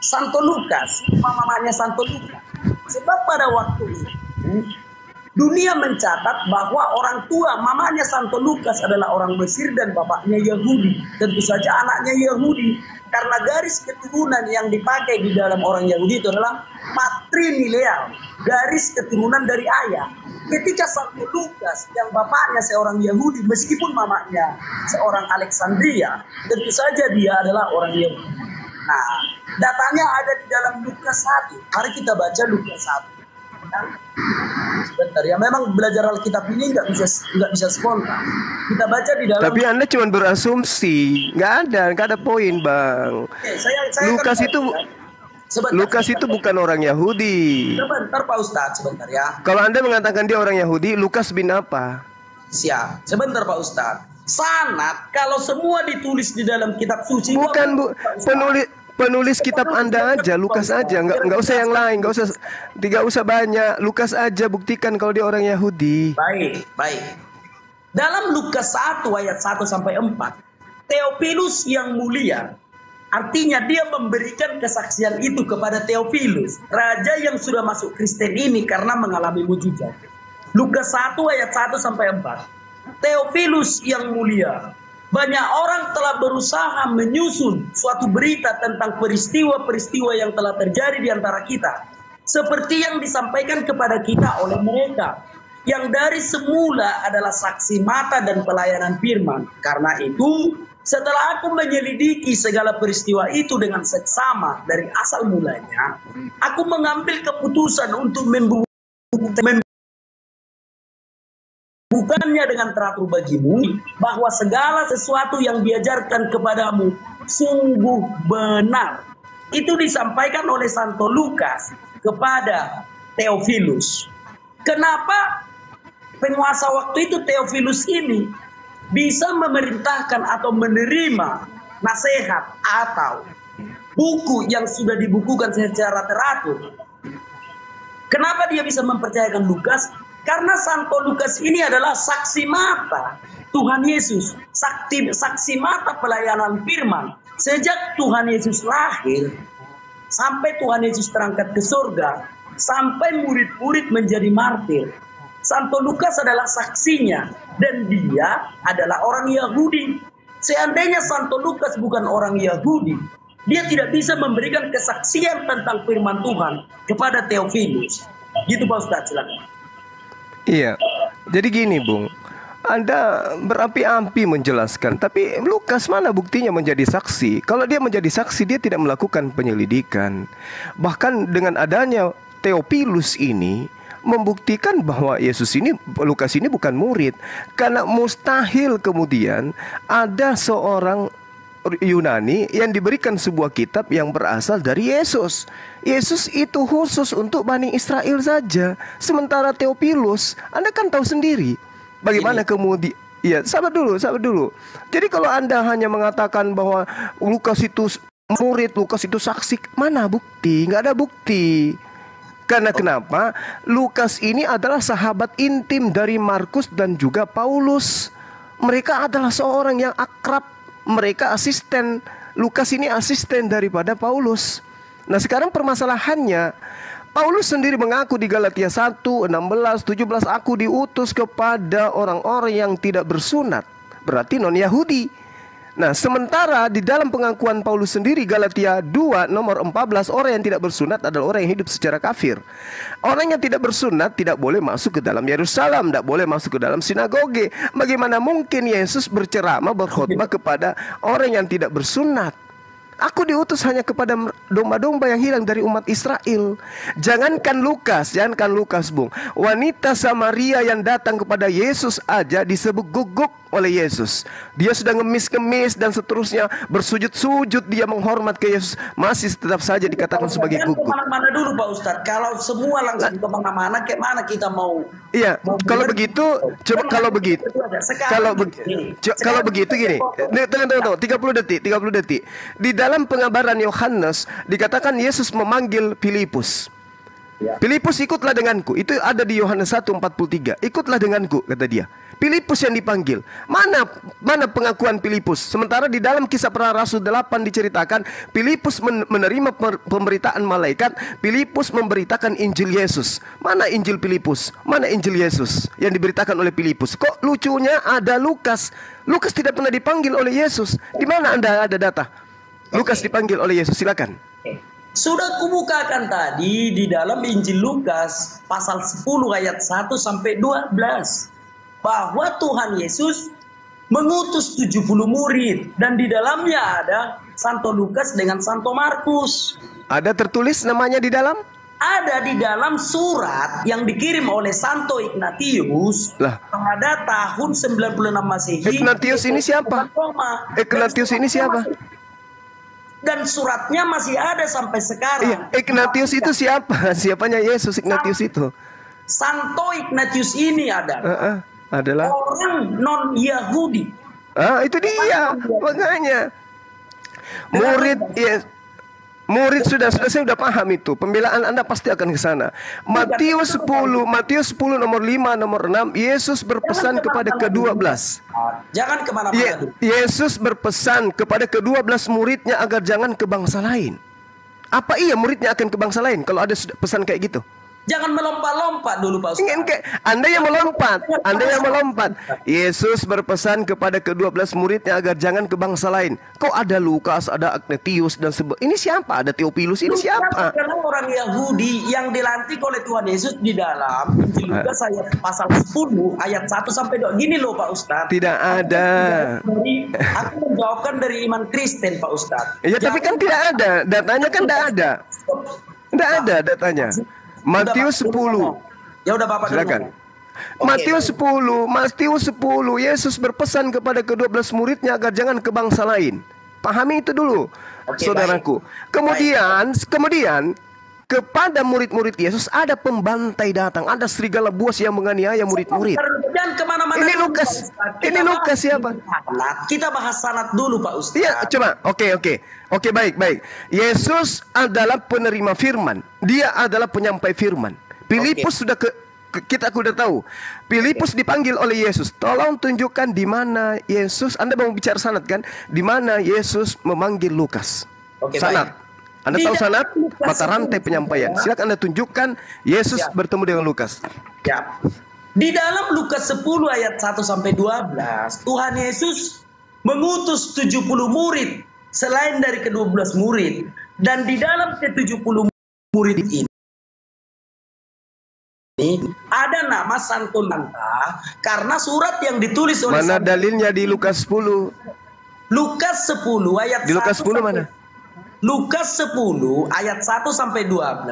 Santo Lukas, mamanya Santo Lukas. Sebab pada waktu itu dunia mencatat bahwa orang tua mamanya Santo Lukas adalah orang Mesir dan bapaknya Yahudi. Tentu saja anaknya Yahudi. Karena garis keturunan yang dipakai di dalam orang Yahudi itu adalah matrilineal, garis keturunan dari ayah. Ketika Santo Lukas yang bapaknya seorang Yahudi, meskipun mamanya seorang Alexandria, tentu saja dia adalah orang Yahudi. Nah, datanya ada di dalam Lukas 1. Mari kita baca Lukas 1. Sebentar ya, memang belajar Alkitab ini nggak bisa spontan. Kita baca di dalam. Tapi Anda cuma berasumsi, nggak ada poin, Bang. Lukas itu Lukas itu bukan orang Yahudi. Sebentar Pak Ustadz, sebentar ya. Kalau Anda mengatakan dia orang Yahudi, Lukas bin apa? Siap, sebentar Pak Ustadz. Sanad kalau semua ditulis di dalam kitab suci. Bukan penulis kitab Anda aja, Lukas aja, nggak usah yang lain, nggak usah banyak, Lukas aja buktikan kalau dia orang Yahudi. Baik. Dalam Lukas 1 ayat 1 sampai 4, Theophilus yang mulia, artinya dia memberikan kesaksian itu kepada Theophilus, raja yang sudah masuk Kristen ini karena mengalami mujizat. Lukas 1 ayat 1 sampai 4. Theophilus yang mulia, banyak orang telah berusaha menyusun suatu berita tentang peristiwa-peristiwa yang telah terjadi di antara kita, seperti yang disampaikan kepada kita oleh mereka, yang dari semula adalah saksi mata dan pelayanan firman. Karena itu, Setelah aku menyelidiki segala peristiwa itu dengan seksama dari asal mulanya, aku mengambil keputusan untuk membukanya dengan teratur bagimu, bahwa segala sesuatu yang diajarkan kepadamu sungguh benar. Itu disampaikan oleh Santo Lukas kepada Theophilus. Kenapa penguasa waktu itu Theophilus ini bisa memerintahkan atau menerima nasihat atau buku yang sudah dibukukan secara teratur? Kenapa dia bisa mempercayakan Lukas? Karena Santo Lukas ini adalah saksi mata Tuhan Yesus, saksi mata pelayanan firman. Sejak Tuhan Yesus lahir, sampai Tuhan Yesus terangkat ke surga, sampai murid-murid menjadi martir, Santo Lukas adalah saksinya, dan dia adalah orang Yahudi. Seandainya Santo Lukas bukan orang Yahudi, dia tidak bisa memberikan kesaksian tentang firman Tuhan kepada Theophilus. Gitu Pak Ustadz, silakan. Iya, jadi gini Bung, Anda berapi-api menjelaskan, tapi Lukas mana buktinya menjadi saksi? Kalau dia menjadi saksi, dia tidak melakukan penyelidikan. Bahkan dengan adanya Theophilus ini membuktikan bahwa Lukas ini bukan murid. Karena mustahil kemudian ada seorang Yunani yang diberikan sebuah kitab yang berasal dari Yesus. Yesus itu khusus untuk Bani Israel saja. Sementara Theophilus, Anda kan tahu sendiri bagaimana kemudian. Ya, sabar dulu. Jadi kalau Anda hanya mengatakan bahwa Lukas itu murid, Lukas itu saksi, mana bukti? Nggak ada bukti. Karena kenapa? Lukas ini adalah sahabat intim dari Markus dan juga Paulus. Mereka adalah seorang yang akrab. Mereka asisten. Lukas ini asisten daripada Paulus. Nah sekarang permasalahannya, Paulus sendiri mengaku di Galatia 1, 16, 17, aku diutus kepada orang-orang yang tidak bersunat. Berarti non-Yahudi. Nah sementara di dalam pengakuan Paulus sendiri, Galatia 2 nomor 14, orang yang tidak bersunat adalah orang yang hidup secara kafir. Orang yang tidak bersunat tidak boleh masuk ke dalam Yerusalem, tidak boleh masuk ke dalam sinagoge. Bagaimana mungkin Yesus berceramah, berkhotbah kepada orang yang tidak bersunat? Aku diutus hanya kepada domba-domba yang hilang dari umat Israel. Jangankan Lukas Bung, wanita Samaria yang datang kepada Yesus aja disebut guguk oleh Yesus. Dia sudah ngemis-ngemis dan seterusnya, bersujud-sujud, dia menghormat ke Yesus, masih tetap saja dikatakan sebagai guguk. Kemana-mana dulu Pak Ustadz. Kalau semua langsung kemana-mana, kayak mana kita mau? Iya, kalau begitu, coba kalau begitu gini. Tunggu, 30 detik. Di dalam pengabaran Yohanes dikatakan Yesus memanggil Filipus. Ya. Filipus, ikutlah denganku. Itu ada di Yohanes 1:43. Ikutlah denganku, kata dia. Filipus yang dipanggil. Mana pengakuan Filipus? Sementara di dalam Kisah Para Rasul 8 diceritakan Filipus menerima pemberitaan malaikat. Filipus memberitakan Injil Yesus. Mana Injil Filipus? Mana Injil Yesus yang diberitakan oleh Filipus? Kok lucunya ada Lukas? Lukas tidak pernah dipanggil oleh Yesus. Di mana Anda ada data Lukas dipanggil oleh Yesus? Silakan. Sudah kubukakan tadi di dalam Injil Lukas pasal 10 ayat 1 sampai 12. Bahwa Tuhan Yesus mengutus 70 murid. Dan di dalamnya ada Santo Lukas dengan Santo Markus. Ada tertulis namanya di dalam? Ada di dalam surat yang dikirim oleh Santo Ignatius pada tahun 96 Masehi. Ignatius ini siapa? Ignatius ini siapa? Dan suratnya masih ada sampai sekarang. Iya, Ignatius itu siapa? Siapanya Yesus Ignatius itu? Santo Ignatius ini adalah orang non-Yahudi. Itu dia. Makanya murid, ya, murid saya sudah paham itu. Pembelaan Anda pasti akan ke sana. Matius 10 nomor 5 nomor 6, Yesus berpesan kepada ke-12. Jangan kemana-mana. Yesus berpesan kepada ke-12 muridnya agar jangan ke bangsa lain. Apa iya muridnya akan ke bangsa lain kalau ada pesan kayak gitu? Jangan melompat-lompat dulu Pak Ustaz. Ingin ke Anda yang melompat, Anda yang melompat. Yesus berpesan kepada ke-12 muridnya agar jangan ke bangsa lain. Kok ada Lukas, ada Agnetius dan ini siapa? Ada Theophilus, ini siapa? Karena orang Yahudi yang dilantik oleh Tuhan Yesus di dalam Injil Lukas ayat pasal 10 ayat 1 sampai 2. Gini loh Pak Ustaz. Tidak ada. Aku menjawabkan dari iman Kristen Pak Ustaz. Ya tapi kan tidak ada. Datanya kan tidak ada. Tidak ada datanya. Matius 10. Ya udah Bapak silakan. Oke. Matius 10, Yesus berpesan kepada ke-12 muridnya agar jangan ke bangsa lain. Pahami itu dulu, saudaraku. Kemudian kepada murid-murid Yesus ada pembantai datang, ada serigala buas yang menganiaya murid-murid. Dan kemana-mana. Ini Lukas. Ini Lukas siapa? Kita bahas sanad dulu Pak Ustaz. Iya, coba. Oke, baik. Yesus adalah penerima firman. Dia adalah penyampai firman. Filipus sudah kita sudah tahu. Filipus dipanggil oleh Yesus. Tolong tunjukkan di mana Yesus. Anda mau bicara sanad kan? Di mana Yesus memanggil Lukas. Sanad. Anda tahu sanad? Mata rantai penyampaian. Silakan Anda tunjukkan Yesus bertemu dengan Lukas. Ya. Di dalam Lukas 10 ayat 1 sampai 12, Tuhan Yesus mengutus 70 murid selain dari ke-12 murid. Dan di dalam ke-70 murid ini ada nama Santo Nanta karena surat yang ditulis oleh mana dalilnya di Lukas 10? Lukas 10 ayat di Lukas 10 mana? Lukas 10 ayat 1 sampai 12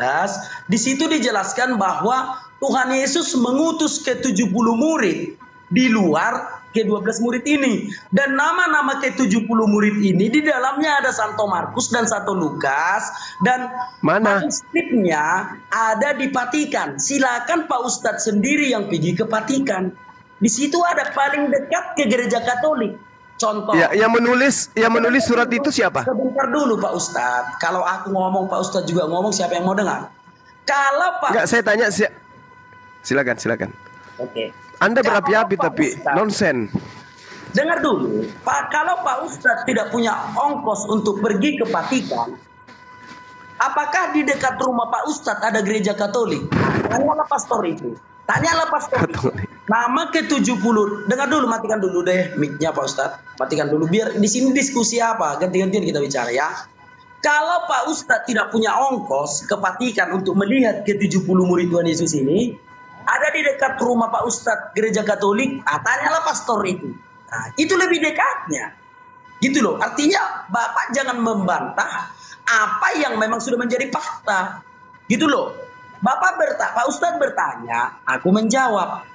di situ dijelaskan bahwa Tuhan Yesus mengutus ke-70 murid di luar ke-12 murid ini. Dan nama-nama ke-70 murid ini di dalamnya ada Santo Markus dan Santo Lukas. Dan manuskripnya ada di Vatikan. Silakan Pak Ustadz sendiri yang pergi ke Vatikan. Di situ ada paling dekat ke gereja Katolik. Contoh. Ya, yang menulis surat itu siapa? Sebentar dulu Pak Ustadz. Kalau aku ngomong Pak Ustadz juga ngomong, siapa yang mau dengar? Kalau Pak... Enggak, saya tanya silakan. Oke. Anda berapi-api tapi nonsen. Dengar dulu, Pak, kalau Pak Ustadz tidak punya ongkos untuk pergi ke Vatikan, apakah di dekat rumah Pak Ustadz ada gereja Katolik? Tanyalah pastor itu. Nama ke-70. Dengar dulu, matikan dulu deh mic-nya Pak Ustadz. Matikan dulu biar di sini diskusi apa, ganti-gantian kita bicara ya. Kalau Pak Ustadz tidak punya ongkos ke Vatikan untuk melihat ke-70 murid Tuhan Yesus ini, ada di dekat rumah Pak Ustadz gereja Katolik, tanyalah pastor itu. Nah, itu lebih dekatnya. Gitu loh. Artinya Bapak jangan membantah apa yang memang sudah menjadi fakta. Gitu loh. Pak Ustadz bertanya, aku menjawab.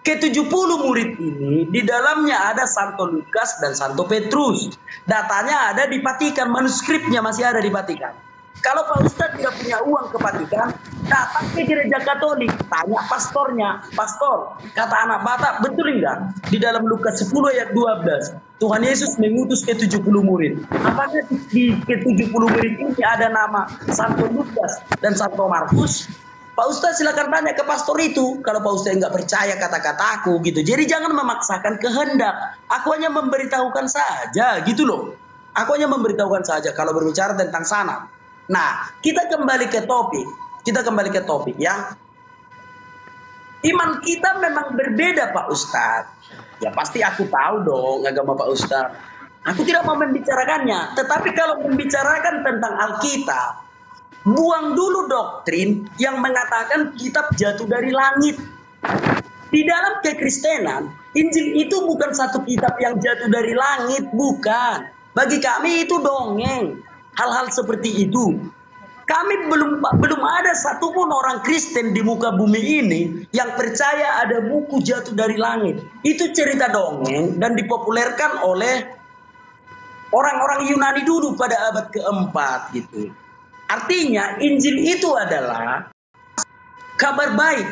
Ke-70 murid ini di dalamnya ada Santo Lukas dan Santo Petrus. Datanya ada di Vatikan, manuskripnya masih ada di Vatikan. Kalau Pak Ustadz tidak punya uang ke Vatikan, datang ke gereja Katolik, tanya pastornya, pastor, kata anak Batak, betul enggak? Di dalam Lukas 10 ayat 12, Tuhan Yesus mengutus ke-70 murid. Apakah di ke-70 murid ini ada nama Santo Lukas dan Santo Markus? Pak Ustadz silakan tanya ke pastor itu. Kalau Pak Ustadz nggak percaya kata-kataku gitu. Jadi jangan memaksakan kehendak. Aku hanya memberitahukan saja gitu loh. Aku hanya memberitahukan saja kalau berbicara tentang sanad. Nah, kita kembali ke topik ya. Iman kita memang berbeda Pak Ustadz. Ya pasti aku tahu dong agama Pak Ustadz. Aku tidak mau membicarakannya. Tetapi kalau membicarakan tentang Alkitab, buang dulu doktrin yang mengatakan kitab jatuh dari langit. Di dalam kekristenan, Injil itu bukan satu kitab yang jatuh dari langit, bukan. Bagi kami itu dongeng. Hal-hal seperti itu. Kami belum ada satupun orang Kristen di muka bumi ini yang percaya ada buku jatuh dari langit. Itu cerita dongeng dan dipopulerkan oleh orang-orang Yunani dulu pada abad keempat gitu. Artinya Injil itu adalah kabar baik.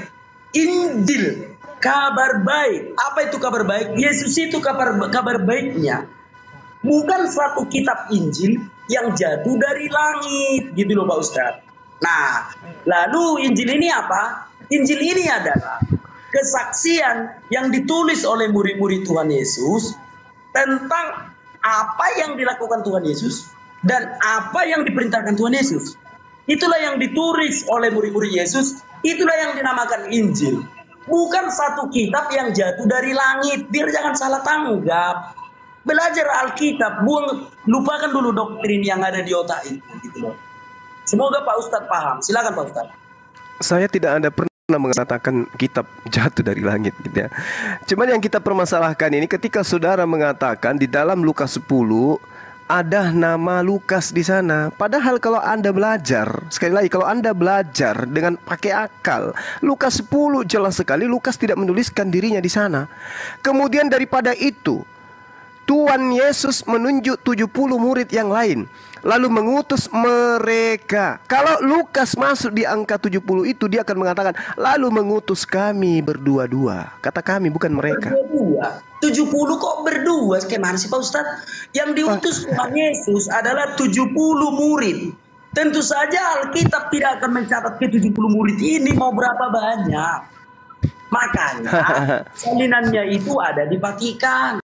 Injil, kabar baik. Apa itu kabar baik? Yesus itu kabar baiknya. Bukan satu kitab Injil yang jatuh dari langit, gitu loh Pak Ustadz. Nah, lalu Injil ini apa? Injil ini adalah kesaksian yang ditulis oleh murid-murid Tuhan Yesus tentang apa yang dilakukan Tuhan Yesus dan apa yang diperintahkan Tuhan Yesus. itulah yang ditulis oleh murid-murid Yesus, itulah yang dinamakan Injil. Bukan satu kitab yang jatuh dari langit. Biar jangan salah tanggap. Belajar Alkitab, lupakan dulu doktrin yang ada di otak itu. Gitu loh. Semoga Pak Ustadz paham. Silakan Pak Ustadz. Saya tidak ada pernah mengatakan kitab jatuh dari langit gitu ya. Cuman yang kita permasalahkan ini ketika saudara mengatakan di dalam Lukas 10 ada nama Lukas di sana. Padahal kalau Anda belajar, sekali lagi kalau Anda belajar dengan pakai akal, Lukas 10 jelas sekali Lukas tidak menuliskan dirinya di sana. Kemudian daripada itu, Tuhan Yesus menunjuk 70 murid yang lain, lalu mengutus mereka. Kalau Lukas masuk di angka 70 itu, dia akan mengatakan, lalu mengutus kami berdua-dua. Kata kami, bukan mereka. Berdua-dua. 70 kok berdua? Gimana sih Pak Ustadz? Yang diutus Tuhan Yesus adalah 70 murid. Tentu saja Alkitab tidak akan mencatat ke 70 murid ini mau berapa banyak. Makanya salinannya itu ada di Vatikan.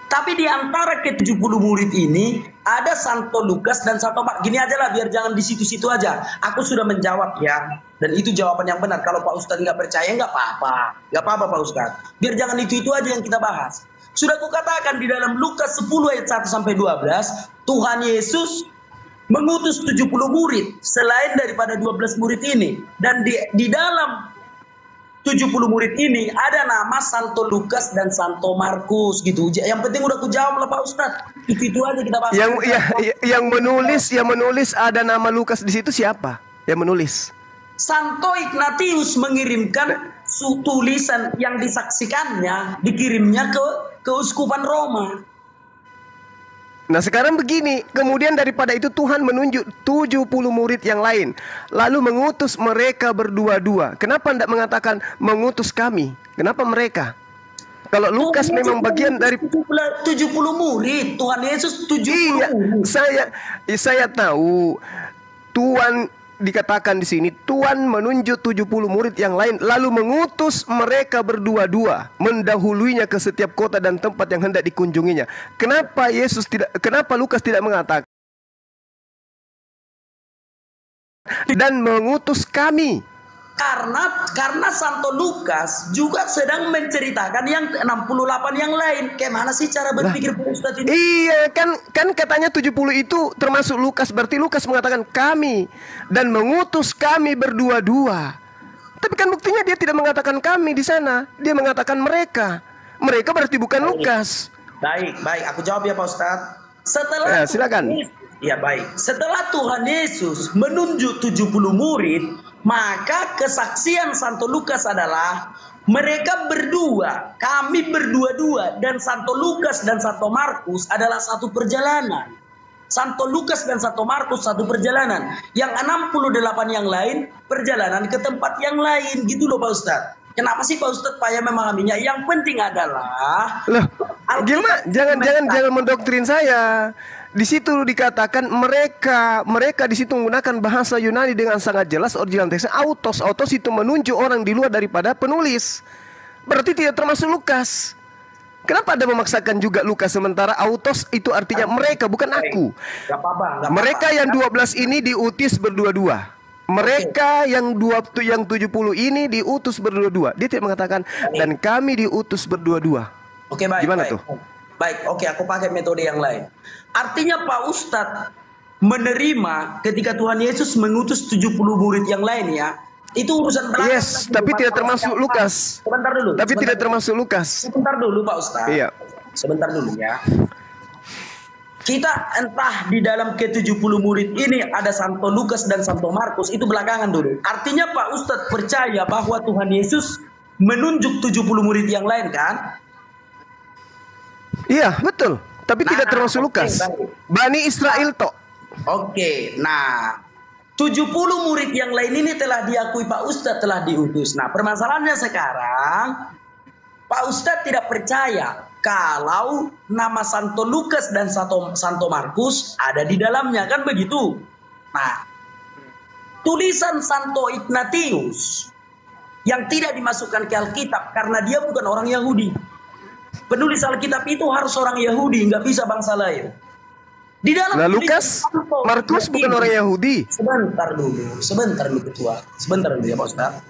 Tapi di antara ke-70 murid ini ada Santo Lukas dan Santo Markus. Gini aja lah, biar jangan di situ-situ aja. Aku sudah menjawab ya. Dan itu jawaban yang benar. Kalau Pak Ustadz nggak percaya nggak apa-apa. Nggak apa-apa Pak Ustadz. Biar jangan itu-itu aja yang kita bahas. Sudah kukatakan di dalam Lukas 10 ayat 1 sampai 12, Tuhan Yesus mengutus 70 murid selain daripada 12 murid ini. Dan di dalam 70 murid ini ada nama Santo Lukas dan Santo Markus gitu. Yang penting udah kujawab lah Pak Ustadz. Itu aja kita bahas. Yang menulis ada nama Lukas di situ siapa? Yang menulis? Santo Ignatius mengirimkan tulisan yang disaksikannya, dikirimnya ke keuskupan Roma. Nah sekarang begini, kemudian daripada itu Tuhan menunjuk 70 murid yang lain, lalu mengutus mereka berdua-dua. Kenapa tidak mengatakan mengutus kami? Kenapa mereka? Kalau Lukas memang bagian dari 70 murid, Tuhan Yesus 70 iya, murid. Saya tahu Tuhan dikatakan di sini Tuhan menunjuk 70 murid yang lain lalu mengutus mereka berdua-dua mendahuluinya ke setiap kota dan tempat yang hendak dikunjunginya. Kenapa Lukas tidak mengatakan dan mengutus kami? Karena Santo Lukas juga sedang menceritakan yang 68 yang lain. Kayak mana sih cara berpikir Pak Ustadz ini? Iya, kan katanya 70 itu termasuk Lukas. Berarti Lukas mengatakan kami dan mengutus kami berdua-dua. Tapi kan buktinya dia tidak mengatakan kami di sana. Dia mengatakan mereka. Mereka berarti bukan Lukas. Baik, aku jawab ya Pak Ustadz. Silakan. Ya baik. Setelah Tuhan Yesus menunjuk 70 murid, maka kesaksian Santo Lukas adalah mereka berdua, kami berdua-dua, dan Santo Lukas dan Santo Markus adalah satu perjalanan. Santo Lukas dan Santo Markus satu perjalanan. Yang 68 yang lain perjalanan ke tempat yang lain. Gitu loh Pak Ustadz. Kenapa sih Pak Ustadz payah memahaminya? Yang penting adalah gimana? Jangan mendoktrin saya. Di situ dikatakan mereka di situ menggunakan bahasa Yunani dengan sangat jelas. Original teksnya autos itu menunjuk orang di luar daripada penulis. Berarti tidak termasuk Lukas. Kenapa Anda memaksakan juga Lukas sementara autos itu artinya mereka bukan aku. Gak apa-apa. Mereka yang 12 ini diutus berdua-dua. Mereka yang 70 ini diutus berdua-dua. Dia tidak mengatakan dan kami diutus berdua-dua. Oke, baik. Gimana tuh? Baik, oke, aku pakai metode yang lain. Artinya Pak Ustadz menerima ketika Tuhan Yesus mengutus 70 murid yang lain ya. Itu urusan belakang. Yes, tapi tidak termasuk Lukas. Sebentar dulu. Tapi tidak termasuk Lukas. Sebentar dulu Pak Ustadz. Iya. Sebentar dulu ya. Kita entah di dalam ke-70 murid ini ada Santo Lukas dan Santo Markus, itu belakangan dulu. Artinya Pak Ustadz percaya bahwa Tuhan Yesus menunjuk 70 murid yang lain kan? Iya, betul. Tapi tidak termasuk Lukas. Bani Israel toh. Oke, nah 70 murid yang lain ini telah diakui Pak Ustadz telah diutus. Nah permasalahannya sekarang Pak Ustadz tidak percaya kalau nama Santo Lukas dan Santo Markus ada di dalamnya, kan begitu? Nah, tulisan Santo Ignatius yang tidak dimasukkan ke Alkitab karena dia bukan orang Yahudi. Penulis Alkitab itu harus orang Yahudi, nggak bisa bangsa lain. Di dalam Nah, tulisan Lukas, Santo Markus bukan orang Yahudi. Sebentar dulu ketua, sebentar dulu ya Pak Ustaz.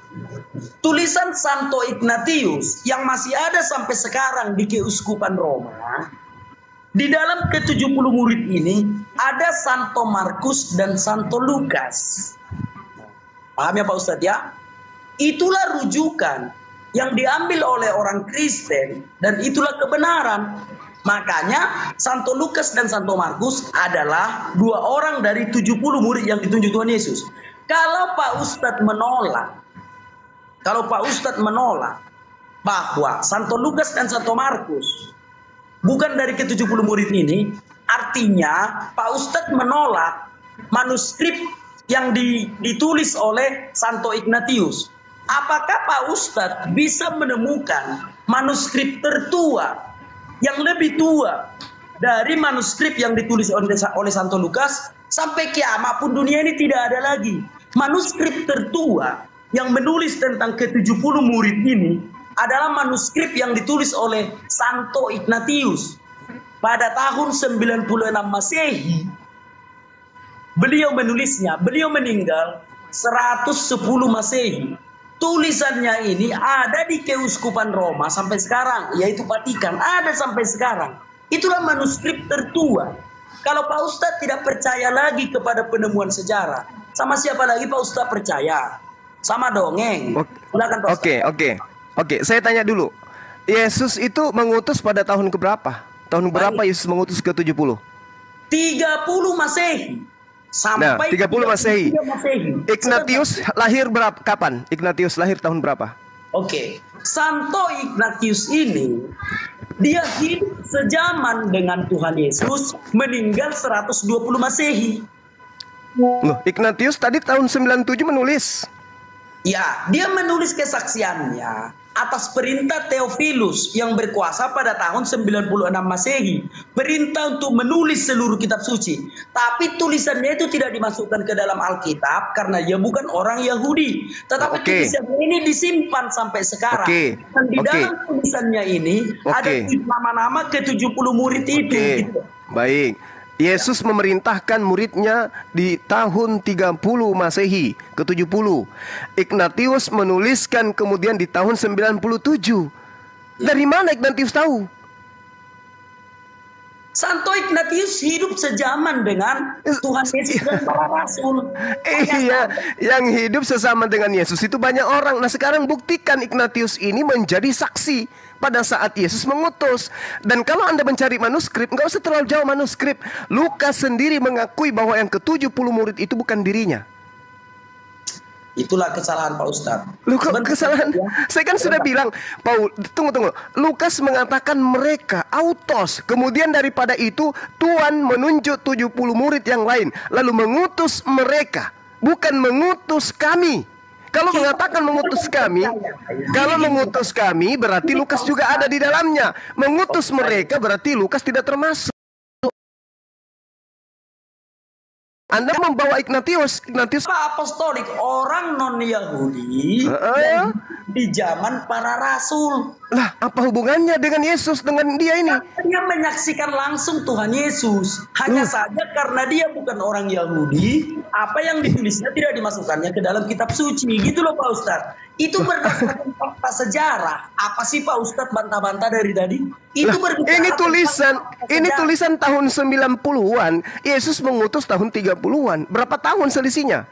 Tulisan Santo Ignatius yang masih ada sampai sekarang di Keuskupan Roma, di dalam ke-70 murid ini ada Santo Markus dan Santo Lukas. Paham ya Pak Ustadz ya? Itulah rujukan yang diambil oleh orang Kristen dan itulah kebenaran. Makanya Santo Lukas dan Santo Markus adalah dua orang dari 70 murid yang ditunjuk Tuhan Yesus. Kalau Pak Ustadz menolak bahwa Santo Lukas dan Santo Markus bukan dari ke-70 murid ini, artinya Pak Ustadz menolak manuskrip yang ditulis oleh Santo Ignatius. Apakah Pak Ustadz bisa menemukan manuskrip tertua yang lebih tua dari manuskrip yang ditulis oleh Santo Lukas? Sampai kiamat pun dunia ini tidak ada lagi manuskrip tertua yang menulis tentang ke-70 murid ini adalah manuskrip yang ditulis oleh Santo Ignatius pada tahun 96 Masehi. Beliau menulisnya, beliau meninggal 110 Masehi. Tulisannya ini ada di Keuskupan Roma sampai sekarang, yaitu Vatikan, ada sampai sekarang. Itulah manuskrip tertua. Kalau Pak Ustadz tidak percaya lagi kepada penemuan sejarah, sama siapa lagi Pak Ustadz percaya? Sama dongeng. Silakan Pak Ustadz. Oke, saya tanya dulu. Yesus itu mengutus pada tahun keberapa? Tahun berapa Yesus mengutus ke-70? 30 Masehi. Sampai 30 Masehi. Masehi. Ignatius lahir kapan? Ignatius lahir tahun berapa? Oke. Santo Ignatius ini dia hidup sejaman dengan Tuhan Yesus, meninggal 120 Masehi. Loh, Ignatius tadi tahun 97 menulis. Ya, dia menulis kesaksiannya atas perintah Theophilus yang berkuasa pada tahun 96 Masehi. Perintah untuk menulis seluruh kitab suci. Tapi tulisannya itu tidak dimasukkan ke dalam Alkitab karena dia bukan orang Yahudi. Tetapi tulisannya ini disimpan sampai sekarang. Dan di dalam tulisannya ini ada nama-nama ke-70 murid itu. Gitu. Baik. Yesus memerintahkan muridnya di tahun 30 Masehi ke-70. Ignatius menuliskan kemudian di tahun 97. Dari mana Ignatius tahu? Santo Ignatius hidup sejaman dengan Tuhan Yesus dan para rasul. Iya, yang hidup sesama dengan Yesus itu banyak orang. Nah, sekarang buktikan Ignatius ini menjadi saksi pada saat Yesus mengutus. Dan kalau Anda mencari manuskrip, nggak usah terlalu jauh manuskrip. Lukas sendiri mengakui bahwa yang ke-70 murid itu bukan dirinya. Itulah kesalahan Pak Ustadz. Loh, kok kesalahan? Saya kan sudah bilang, tunggu. Lukas mengatakan mereka, autos. Kemudian daripada itu, Tuhan menunjuk 70 murid yang lain. Lalu mengutus mereka, bukan mengutus kami. Kalau mengatakan mengutus kami, berarti Lukas juga ada di dalamnya. Mengutus mereka berarti Lukas tidak termasuk. Anda membawa Ignatius apostolik, orang non-Yahudi di zaman para rasul. Lah, apa hubungannya dengan Yesus, dengan dia ini? Dia menyaksikan langsung Tuhan Yesus. Hanya saja karena dia bukan orang Yahudi, apa yang ditulisnya tidak dimasukkannya ke dalam kitab suci. Gitu loh Pak Ustadz. Itu berdasarkan fakta sejarah. Apa sih Pak Ustadz bantah-bantah dari tadi? Itu ini tulisan tahun 90-an. Yesus mengutus tahun 30-an. Berapa tahun selisihnya?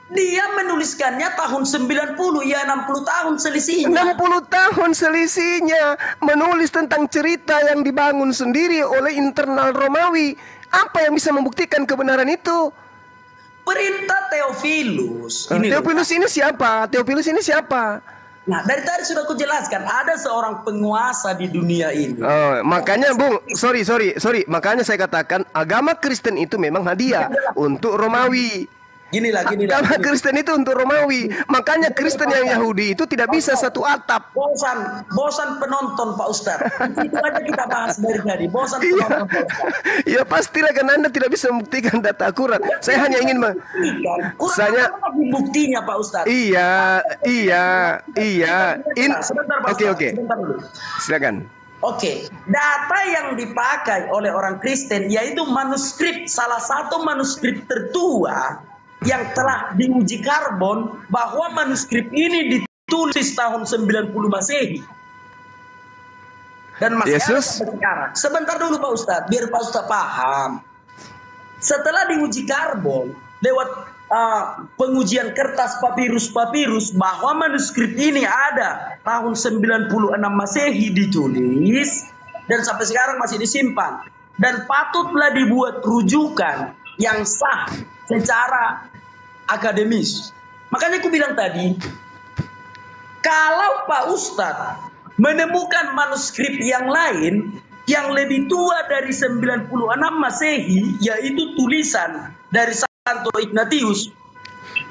Dia menuliskannya tahun 90, ya 60 tahun selisihnya. 60 tahun selisihnya. Menulis tentang cerita yang dibangun sendiri oleh internal Romawi. Apa yang bisa membuktikan kebenaran itu? Perintah Theophilus. Theophilus ini siapa? Nah, dari tadi sudah aku jelaskan, ada seorang penguasa di dunia ini. Makanya Bung, sorry. Makanya saya katakan agama Kristen itu memang hadiah untuk Romawi. Agama Kristen itu untuk Romawi. Makanya Kristen yang Yahudi itu tidak bisa satu atap. Bosan penonton Pak Ustadz. Itu aja kita bahas dari tadi. Bosan penonton Pak Ustadz. Ya pastilah, karena Anda tidak bisa membuktikan data akurat. Saya hanya ingin buktinya Pak Ustadz. Iya. Sebentar Pak Ustadz. Oke. Silakan. Oke, data yang dipakai oleh orang Kristen yaitu manuskrip, salah satu manuskrip tertua yang telah diuji karbon, bahwa manuskrip ini ditulis tahun 90 Masehi. Dan masih ada sampai sekarang. Sebentar dulu Pak Ustadz, biar Pak Ustadz paham. Setelah diuji karbon lewat pengujian kertas papirus bahwa manuskrip ini ada tahun 96 Masehi ditulis dan sampai sekarang masih disimpan dan patutlah dibuat rujukan yang sah secara akademis. Makanya aku bilang tadi, kalau Pak Ustadz menemukan manuskrip yang lain yang lebih tua dari 96 Masehi, yaitu tulisan dari Santo Ignatius,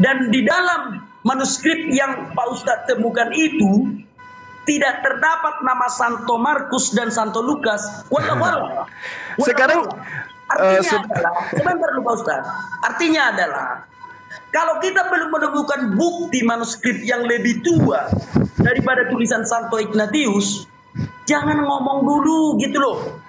dan di dalam manuskrip yang Pak Ustadz temukan itu tidak terdapat nama Santo Markus dan Santo Lukas. Sekarang artinya adalah, sebentar dulu Pak Ustadz, artinya adalah kalau kita belum menemukan bukti manuskrip yang lebih tua daripada tulisan Santo Ignatius, jangan ngomong dulu gitu loh.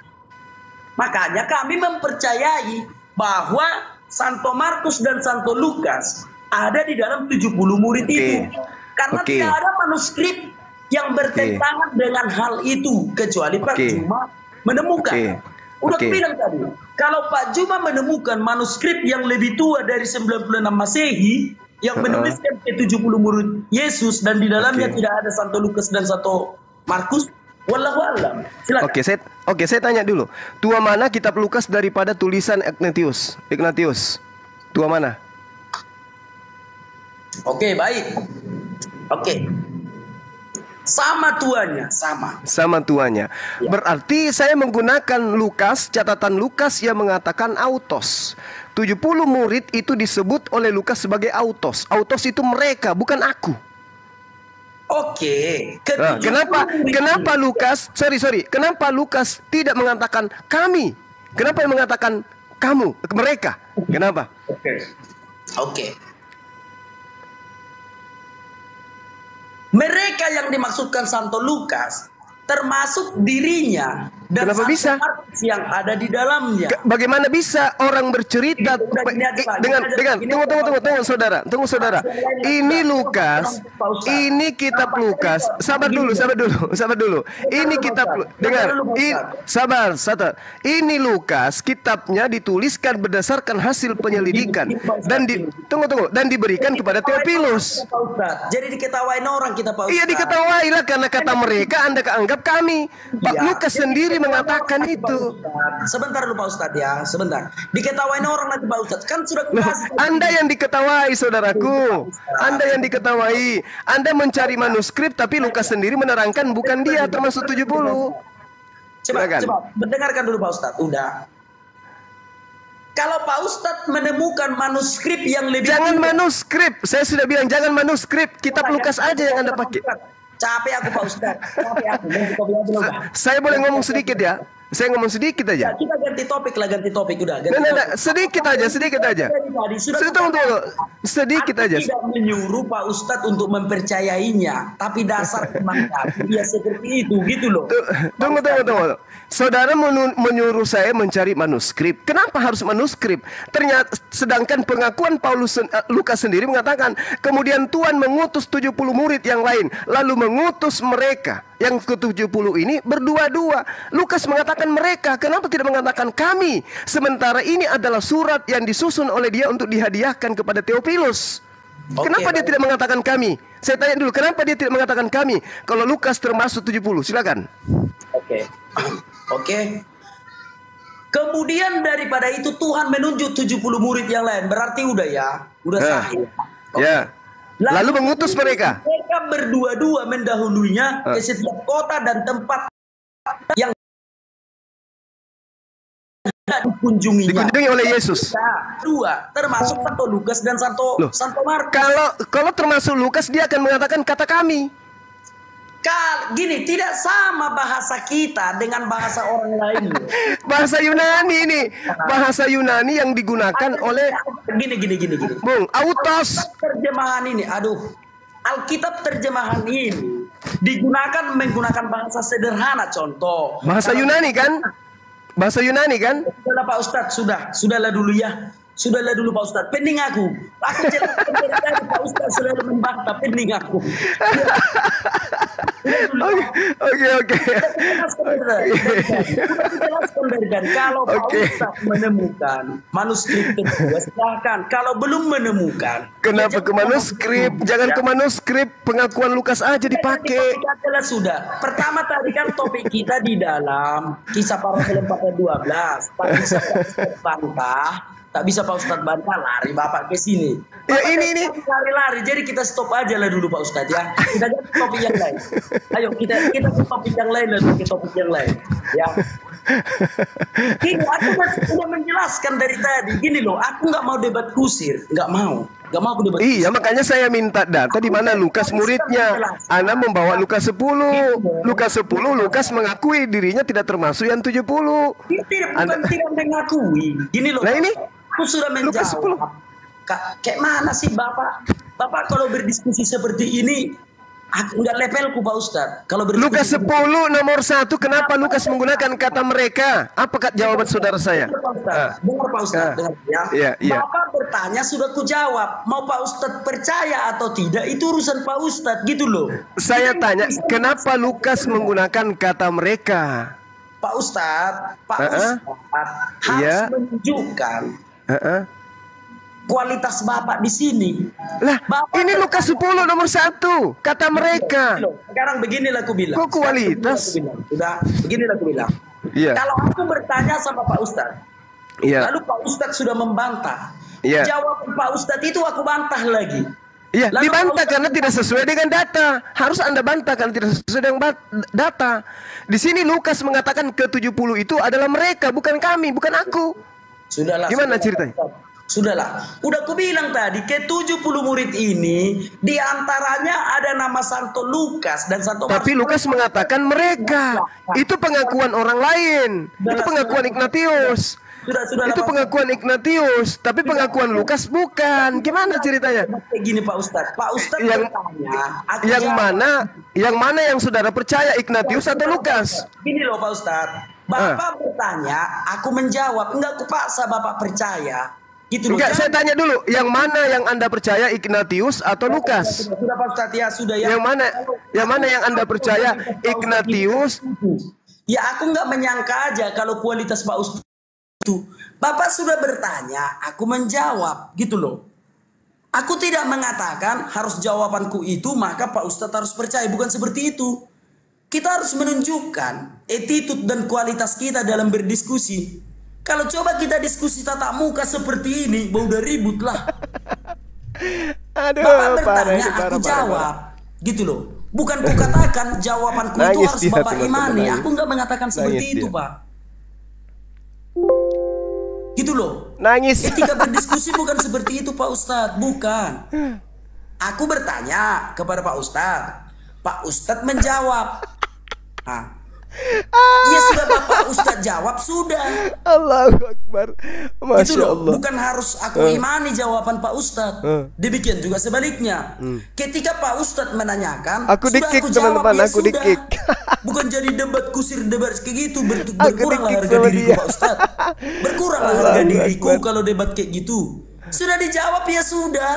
Makanya kami mempercayai bahwa Santo Markus dan Santo Lukas ada di dalam 70 murid itu. Karena tidak ada manuskrip yang bertentangan dengan hal itu, kecuali Pak Juma menemukan. Udah bilang tadi, kalau Pak Juma menemukan manuskrip yang lebih tua dari 96 Masehi yang menuliskan ke 70 murid Yesus dan di dalamnya tidak ada Santo Lukas dan Santo Markus, wallahu a'lam. Silakan. Oke, saya tanya dulu. Tua mana kitab Lukas daripada tulisan Ignatius? Tua mana? Oke, baik. Oke. Sama tuanya, sama tuanya. Ya. Berarti saya menggunakan Lukas, catatan Lukas yang mengatakan autos. 70 murid itu disebut oleh Lukas sebagai autos. Autos itu mereka, bukan aku. Oke. Kenapa Lukas? Kenapa Lukas tidak mengatakan kami? Kenapa yang mengatakan kamu, mereka? Kenapa? Oke. Mereka yang dimaksudkan Santo Lukas termasuk dirinya dan Kenapa bisa? yang ada di dalamnya. Bagaimana bisa orang bercerita dengan tunggu saudara. Ini Lukas, ini kitab Lukas. Sabar dulu. Ini kitab sabar. Ini Lukas, kitabnya dituliskan berdasarkan hasil penyelidikan dan dan diberikan kepada Theophilus. Jadi diketawain orang kita, Pak Ustaz. Iya, diketawailah karena kata mereka Anda anggap kami. Pak Lukas sendiri mengatakan itu. Sebentar dulu Pak Ustadz ya, sebentar. Diketawain orang nanti Pak Ustadz, kan sudah kelas. Anda yang diketawai, saudaraku. Anda yang diketawai. Anda mencari manuskrip tapi Lukas sendiri menerangkan bukan dia termasuk 70. Coba dengarkan dulu Pak Ustadz. Udah. Kalau Pak Ustadz menemukan manuskrip yang lebih manuskrip. Saya sudah bilang jangan manuskrip. Kitab Lukas aja yang Anda pakai. Capek aku Pak Ustadz. Saya boleh ngomong sedikit ya? Saya ngomong sedikit aja. Kita ganti topik udah. Sedikit aja. Tunggu. Sedikit aja. Tidak menyuruh Pak Ustadz untuk mempercayainya, tapi dasar kemangkatan dia seperti itu gitu loh. Tunggu. Saudara menyuruh saya mencari manuskrip. Kenapa harus manuskrip? Ternyata sedangkan pengakuan Lukas sendiri mengatakan, kemudian Tuhan mengutus 70 murid yang lain, lalu mengutus mereka. Yang ke-70 ini berdua-dua. Lukas mengatakan mereka, kenapa tidak mengatakan kami? Sementara ini adalah surat yang disusun oleh dia untuk dihadiahkan kepada Theophilus. Kenapa dia tidak mengatakan kami? Saya tanya dulu, kenapa dia tidak mengatakan kami? Kalau Lukas termasuk 70, silakan. Oke. Kemudian daripada itu Tuhan menunjuk 70 murid yang lain. Berarti udah sah. Ya. Lalu mengutus mereka. Mereka berdua-dua mendahulunya ke setiap kota dan tempat yang dikunjungi oleh Yesus. Dua, termasuk Santo Lukas dan Santo Markus. Kalau termasuk Lukas, dia akan mengatakan kata kami. Gini, tidak sama bahasa kita dengan bahasa orang lain. Bahasa Yunani ini, bahasa Yunani yang digunakan oleh gini. Bung, autos. Terjemahan ini, Alkitab terjemahan ini Digunakan menggunakan bahasa sederhana, contoh. Bahasa Yunani kan? Bahasa Yunani kan? Sudahlah Pak Ustadz, sudahlah dulu ya. Sudahlah dulu Pak Ustadz, pening aku. Aku jelaskan dari tadi Pak Ustadz selalu membantah, pening aku. Oke. Jelaskan dari tadi, kalau Pak Ustadz menemukan manuskrip kedua, silahkan. Kalau belum menemukan, Kenapa ke manuskrip? Jangan ke manuskrip, pengakuan Lukas aja dipakai. Sudah. Pertama tadi kan topik kita di dalam kisah para rasul 4:12. Tak bisa Pak Ustadz bantah, tak bisa Pak Ustadz bantah, lari Bapak ke sini. Ya ini. Lari-lari. Jadi kita stop aja lah dulu Pak Ustadz ya. Kita ganti topik yang lain. Ayo kita ke topik yang lain lah, ke topik yang lain. Ya. Gini, aku sudah menjelaskan dari tadi. Gini loh, aku nggak mau debat kusir, nggak mau aku debat. Iya, makanya saya minta data di mana Lukas muridnya. Anda membawa Lukas 10. Lukas 10, Lukas mengakui dirinya tidak termasuk yang 70. Bukan tidak mengakui. Gini loh. Nah ini, aku sudah Lukas 10. menjawab. Kayak mana sih Bapak? Bapak kalau berdiskusi seperti ini, nggak levelku Pak Ustadz. Kalau Lukas 10 nomor 1, kenapa Lukas menggunakan kata mereka? Apa jawaban saudara saya? Dengar Pak Ustadz, dengar ya. Iya. Bapak bertanya sudah ku jawab. Mau Pak Ustadz percaya atau tidak itu urusan Pak Ustadz, gitu loh. Saya tanya, kenapa Lukas menggunakan kata mereka? Pak Ustadz harus menunjukkan kualitas Bapak di sini. Lah, ini Lukas 10 nomor 1, kata mereka. Sekarang beginilah aku bilang. Kok kualitas? Sudah, beginilah aku bilang. Iya. Kalau aku bertanya sama Pak Ustadz, lalu Pak Ustadz sudah membantah. Jawaban Pak Ustadz itu aku bantah lagi. Iya, dibantah karena tidak sesuai dengan data. Harus Anda bantah karena tidak sesuai dengan data. Di sini Lukas mengatakan ke-70 itu adalah mereka, bukan kami, bukan aku. Sudahlah. Gimana ceritanya? Sudahlah, udah aku bilang tadi ke-70 murid ini diantaranya ada nama Santo Lukas dan Santo Tapi Lukas mengatakan mereka. Itu pengakuan orang lain. Itu pengakuan Ignatius. Itu pengakuan Ignatius, tapi pengakuan Lukas bukan. Gimana ceritanya? Kayak gini Pak Ustadz. Pak Ustadz bertanya, yang mana yang saudara percaya, Ignatius atau Lukas? Gini loh Pak Ustadz. Bapak bertanya, aku menjawab. Enggak aku paksa Bapak percaya. Gitu loh. Enggak, saya tanya dulu, yang mana yang Anda percaya, Ignatius atau Lukas? Sudah Pak Ustadz ya, sudah ya. Yang mana yang Anda percaya, Ignatius? Ya aku nggak menyangka aja kalau kualitas Pak Ustadz itu. Bapak sudah bertanya, aku menjawab, gitu loh. Aku tidak mengatakan harus jawabanku itu maka Pak Ustadz harus percaya, bukan seperti itu. Kita harus menunjukkan attitude dan kualitas kita dalam berdiskusi. Kalau coba kita diskusi tatap muka seperti ini, udah ribut lah. Aduh, Bapak bertanya, aku jawab, gitu loh. Bukan ku katakan jawabanku itu harus Bapak imani. Aku nggak mengatakan seperti itu, Pak. Gitu loh. Nangis. Ketika berdiskusi bukan seperti itu, Pak Ustadz. Bukan. Aku bertanya kepada Pak Ustadz. Pak Ustadz menjawab. Ya sudah Bapak Ustadz jawab, sudah. Allahu Akbar. Masya Itu loh, Allah. bukan harus aku imani jawaban Pak Ustadz. Demikian juga sebaliknya. Ketika Pak Ustadz menanyakan, aku dikik teman-teman, aku dikik. Bukan jadi debat kusir, debat kayak gitu. Berkuranglah harga diriku Pak Ustadz. Berkuranglah harga diriku kalau debat kayak gitu. Sudah dijawab ya sudah.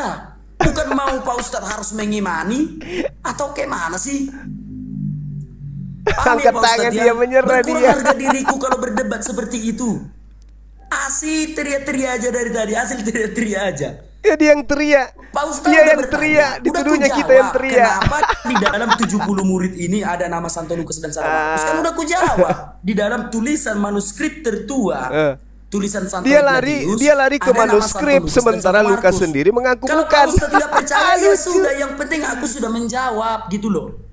Bukan mau Pak Ustadz harus mengimani atau kayak mana sih? Angkat tangan dia, menyerah dia. Berkurang harga diriku kalau berdebat seperti itu. Asli teriak-teriak aja dari tadi, asli teriak-teriak aja. Ya dia yang teriak. Pak Ustadz dia yang teriak, dituduhnya kita yang teriak. Kenapa di dalam 70 murid ini ada nama Santo Lukas dan Santo Markus? Kan udah aku jawab. Di dalam tulisan manuskrip tertua, tulisan Santo Ignatius, dia lari ke manuskrip, sementara Lukas sendiri mengaku kalau bukan. Kalau Ustadz tidak percaya ya sudah, yang penting aku sudah menjawab, gitu loh.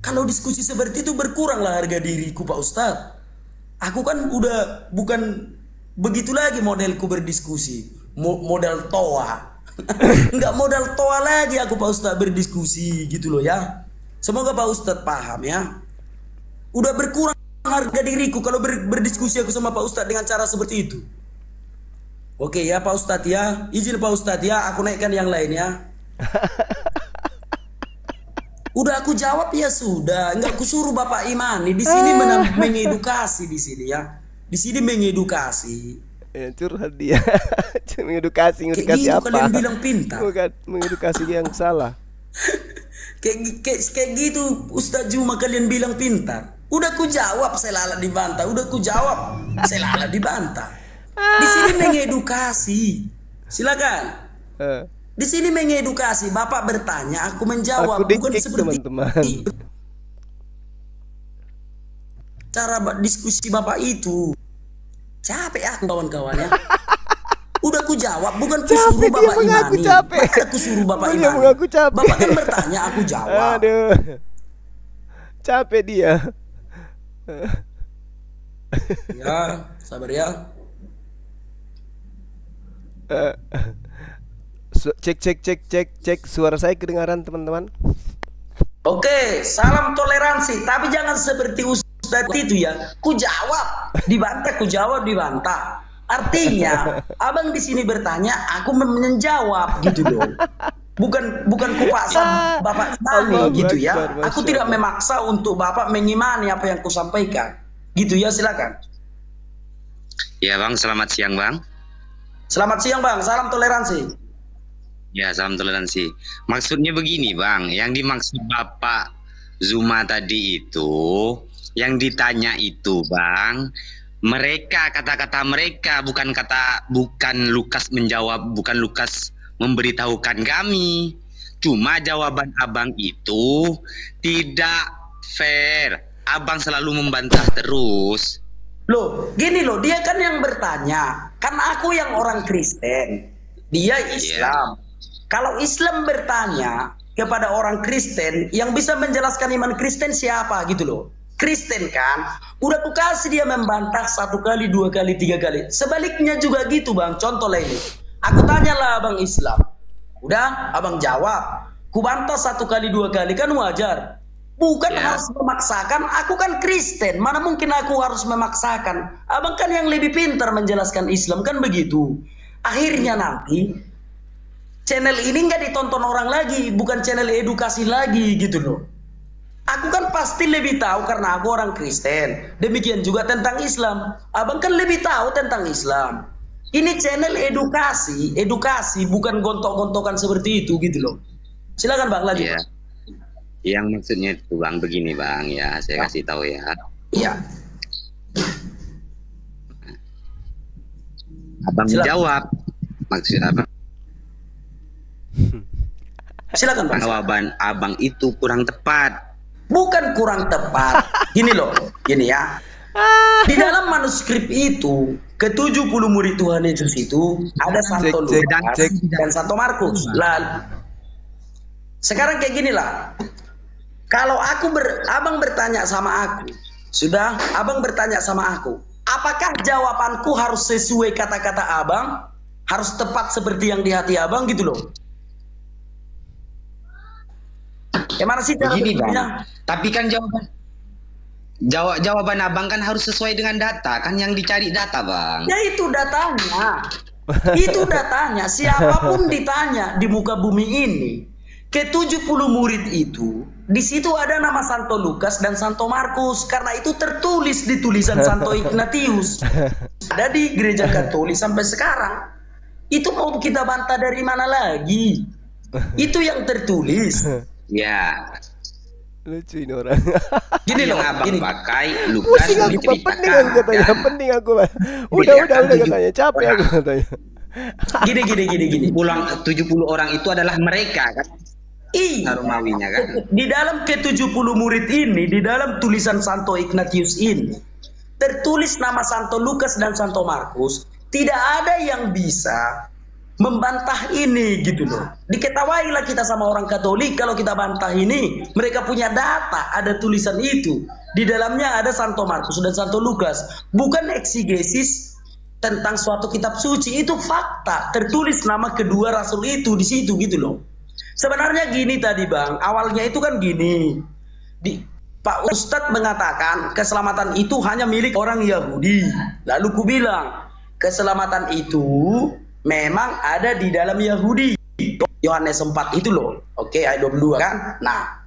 Kalau diskusi seperti itu berkuranglah harga diriku Pak Ustadz. Aku kan udah bukan begitu lagi modelku berdiskusi. Modal toa. Enggak modal toa lagi aku Pak Ustadz berdiskusi, gitu loh ya. Semoga Pak Ustadz paham ya. Udah berkurang harga diriku kalau berdiskusi aku sama Pak Ustadz dengan cara seperti itu. Oke ya Pak Ustadz ya. Izin Pak Ustadz ya, aku naikkan yang lain ya. Udah aku jawab ya sudah, enggak aku suruh Bapak imani. Di sini mengedukasi di sini ya. Di sini mengedukasi. Ya, curhat dia. Mengedukasi Kayak apa? gitu kalian bilang pintar. Bukan mengedukasi yang salah. Kayak gitu Ustaz Juma kalian bilang pintar. Udah ku jawab selalu dibantah. Udah ku jawab selalu dibantah. Di sini mengedukasi. Silakan. Di sini mengedukasi. Bapak bertanya, aku menjawab. Aku Bukan dikik, seperti teman-teman. cara diskusi Bapak itu. Capek aku kawan-kawannya. Udah aku jawab, bukan ku suruh Bapak imani. Maka aku suruh Bapak imani. Bapak kan bertanya, aku jawab. Aduh. Capek dia. Ya, sabar ya. Cek suara saya kedengaran teman-teman. Oke, salam toleransi. Tapi jangan seperti Ustadz itu ya. Ku jawab, dibantah, ku jawab, dibantah. Artinya, abang di sini bertanya, aku menjawab gitu dong. Bukan ku paksa Bapak imani gitu ya. Aku tidak memaksa untuk Bapak mengimani apa yang ku sampaikan. Gitu ya, silakan. Ya Bang, selamat siang Bang. Selamat siang Bang, salam toleransi. Ya, salam toleransi. Maksudnya begini Bang, yang dimaksud Bapak Zuma tadi itu, yang ditanya itu Bang, mereka, kata-kata mereka, bukan Lukas menjawab, bukan Lukas memberitahukan kami. Cuma jawaban abang itu tidak fair. Abang selalu membantah terus. Loh, gini loh, dia kan yang bertanya. Kan aku yang orang Kristen, dia Islam. Kalau Islam bertanya kepada orang Kristen, yang bisa menjelaskan iman Kristen siapa gitu loh. Kristen kan, udah aku kasih dia membantah 1 kali, 2 kali, 3 kali. Sebaliknya juga gitu Bang, contoh lainnya. Aku tanyalah abang Islam. Udah, abang jawab. Ku bantah 1 kali, 2 kali, kan wajar. Bukan harus memaksakan, aku kan Kristen. Mana mungkin aku harus memaksakan. Abang kan yang lebih pintar menjelaskan Islam, kan begitu. Akhirnya nanti channel ini nggak ditonton orang lagi, bukan channel edukasi lagi gitu loh. Aku kan pasti lebih tahu karena aku orang Kristen. Demikian juga tentang Islam. Abang kan lebih tahu tentang Islam. Ini channel edukasi bukan gontok-gontokan seperti itu gitu loh. Silakan Bang lanjut. Ya. Yang maksudnya itu Bang begini Bang ya, saya kasih tahu ya. Iya. Abang jawab. Maksud apa? Silakan Bang. Jawaban abang itu kurang tepat. Bukan kurang tepat. Gini loh, gini ya. Di dalam manuskrip itu, ke-70 murid Tuhan Yesus itu ada Santo Lukas dan Santo Markus. Lalu sekarang kayak gini lah. Kalau abang bertanya sama aku, sudah abang bertanya sama aku, apakah jawabanku harus sesuai kata-kata abang? Harus tepat seperti yang di hati abang gitu loh. Gimana sih cara begini berpikirnya? Bang? Tapi kan jawaban abang kan harus sesuai dengan data, kan yang dicari data Bang. Ya itu datanya. Itu datanya. Siapapun ditanya di muka bumi ini, ke-70 murid itu, di situ ada nama Santo Lukas dan Santo Markus. Karena itu tertulis di tulisan Santo Ignatius. Ada di gereja Katolik sampai sekarang. Itu mau kita bantah dari mana lagi? Itu yang tertulis. Ya. Lucu ini orang. Gini loh, abang gini. pakai Lukas Pusing aku Pak, penting aku katanya, penting aku Pak. Udah katanya, capek aku katanya. Gini. Pulang 70 orang itu adalah mereka kan? Romawinya kan? Di dalam ke-70 murid ini, di dalam tulisan Santo Ignatius ini, tertulis nama Santo Lukas dan Santo Markus. Tidak ada yang bisa membantah ini gitu loh. Diketawailah kita sama orang Katolik kalau kita bantah ini. Mereka punya data, ada tulisan itu. Di dalamnya ada Santo Markus dan Santo Lukas. Bukan eksegesis tentang suatu kitab suci, itu fakta. Tertulis nama kedua rasul itu di situ gitu loh. Sebenarnya gini tadi Bang, awalnya itu kan gini. Pak Ustadz mengatakan keselamatan itu hanya milik orang Yahudi. Lalu ku bilang, keselamatan itu memang ada di dalam Yahudi. Yohanes 4 itu loh. Oke, ayat 22 kan. Nah,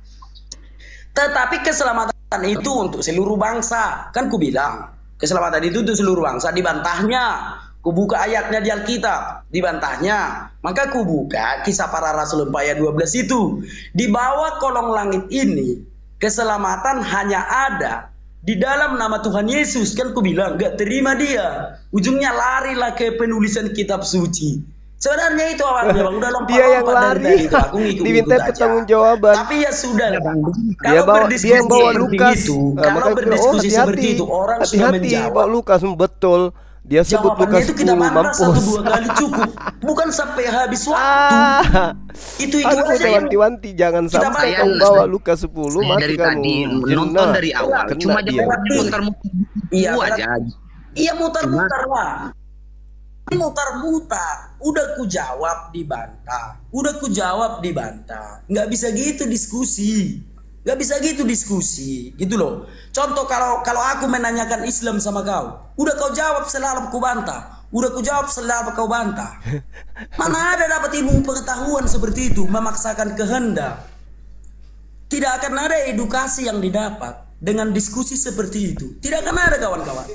Tetapi keselamatan itu untuk seluruh bangsa. Kan ku bilang, keselamatan itu untuk seluruh bangsa. Dibantahnya. Ku buka ayatnya di Alkitab. Dibantahnya. Maka ku buka Kisah Para Rasul 4 ayat 12 itu. Di bawah kolong langit ini, keselamatan hanya ada di dalam nama Tuhan Yesus. Kan ku bilang, gak terima dia. Ujungnya larilah ke penulisan kitab suci. Sebenarnya itu awalnya Bang, udah lompat-lompat Dia yang lari. itu. Aku Diminta pertanggungjawaban. Tapi ya sudah lah Bang. Dia yang bawa Lukas. Kalau berdiskusi seperti itu, orang sudah hati-hati menjawab. bawa Lukas, betul. Dia sebut Jawabannya Lukas itu kita 10, bantah mampus. 1-2 kali cukup. Bukan sampai habis waktu. Itu Aku aja yang wanti-wanti jangan kita sampai bayar. kamu bawa Lukas 10 Saya mati dari kamu. tadi Jenah. nonton dari awal, Kena cuma dia. jangan muter-muter Iya, aja. Iya mutar-mutar lah. Mutar-mutar. Udah ku jawab dibantah. Nggak bisa gitu diskusi. Gitu loh. Contoh kalau aku menanyakan Islam sama kau, udah kau jawab selalu ku bantah. Mana ada dapat ilmu pengetahuan seperti itu, memaksakan kehendak. Tidak akan ada edukasi yang didapat dengan diskusi seperti itu. Tidak akan ada kawan-kawan.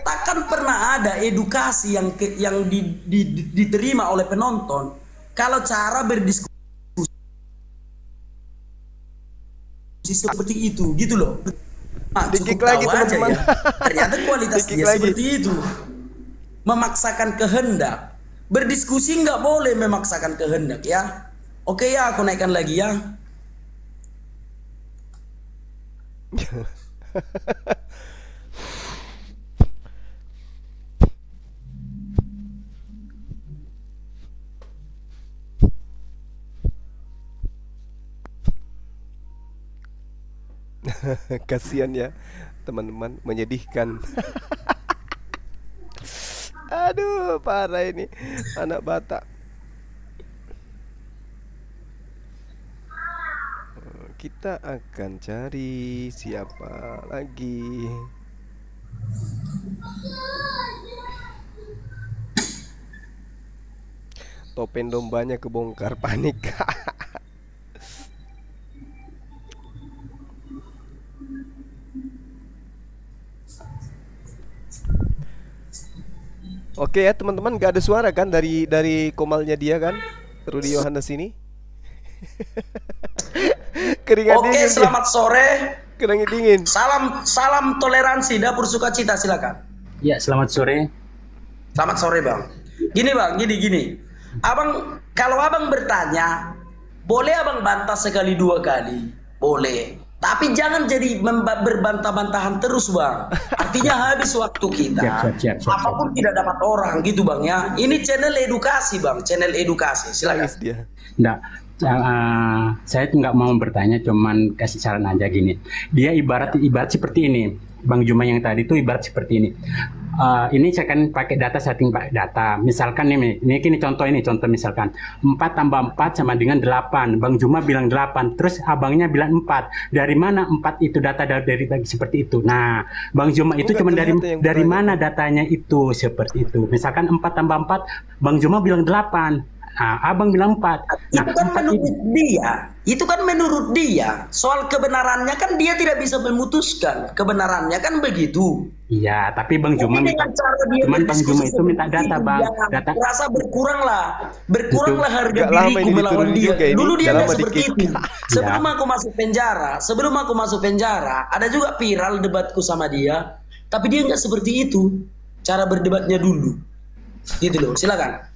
Takkan pernah ada edukasi yang diterima oleh penonton kalau cara berdiskusi seperti itu, gitu loh. Nah, Dikik cukup lagi, tahu aja teman-teman. ya. Ternyata kualitas Dikik dia lagi. seperti itu. Memaksakan kehendak. Berdiskusi nggak boleh memaksakan kehendak ya. Oke ya, aku naikkan lagi ya. Kasihan ya teman-teman, menyedihkan. Aduh, parah ini anak Batak. Kita akan cari siapa lagi. Topeng dombanya kebongkar, panik. Oke ya teman-teman, gak ada suara kan dari komalnya dia kan, Rudy Yohanes ini. Keringat Oke, dingin dia. selamat sore. Keringat dingin. Salam toleransi, dapur sukacita, silakan. Ya, selamat sore. Selamat sore bang. Gini bang, gini. Abang, kalau abang bertanya, boleh abang bantah sekali 2 kali, boleh. Tapi jangan jadi berbantah-bantahan terus bang. Artinya habis waktu kita. Siap. Apapun tidak dapat orang gitu bang ya. Ini channel edukasi bang, channel edukasi. Silakan. Nangis dia. Nggak, saya nggak mau bertanya, cuman kasih saran aja gini. Dia ibarat seperti ini. Bang Juma yang tadi itu ibarat seperti ini. Ini saya kan pakai data, setting pakai data. Misalkan ini contoh misalkan 4 tambah 4 sama dengan 8. Bang Juma bilang 8, terus abangnya bilang 4. Dari mana 4 itu data dari seperti itu? Nah, Bang Juma itu cuma dari mana datanya itu seperti itu. Misalkan 4 tambah 4, Bang Juma bilang 8. Nah, abang bilang 4. Nah, Itu kan menurut dia. Soal kebenarannya kan dia tidak bisa memutuskan. Kebenarannya kan begitu. Iya, tapi Bang Juma minta, cuman Bang Juma itu minta data, Bang. Data. Rasa berkuranglah harga Gak lama diriku ini melawan diturun dia. juga ini. Dulu dia Gak nggak lama seperti di-kick. itu. Sebelum aku masuk penjara, ada juga viral debatku sama dia. Tapi dia nggak seperti itu. Cara berdebatnya dulu. Gitu loh, silakan.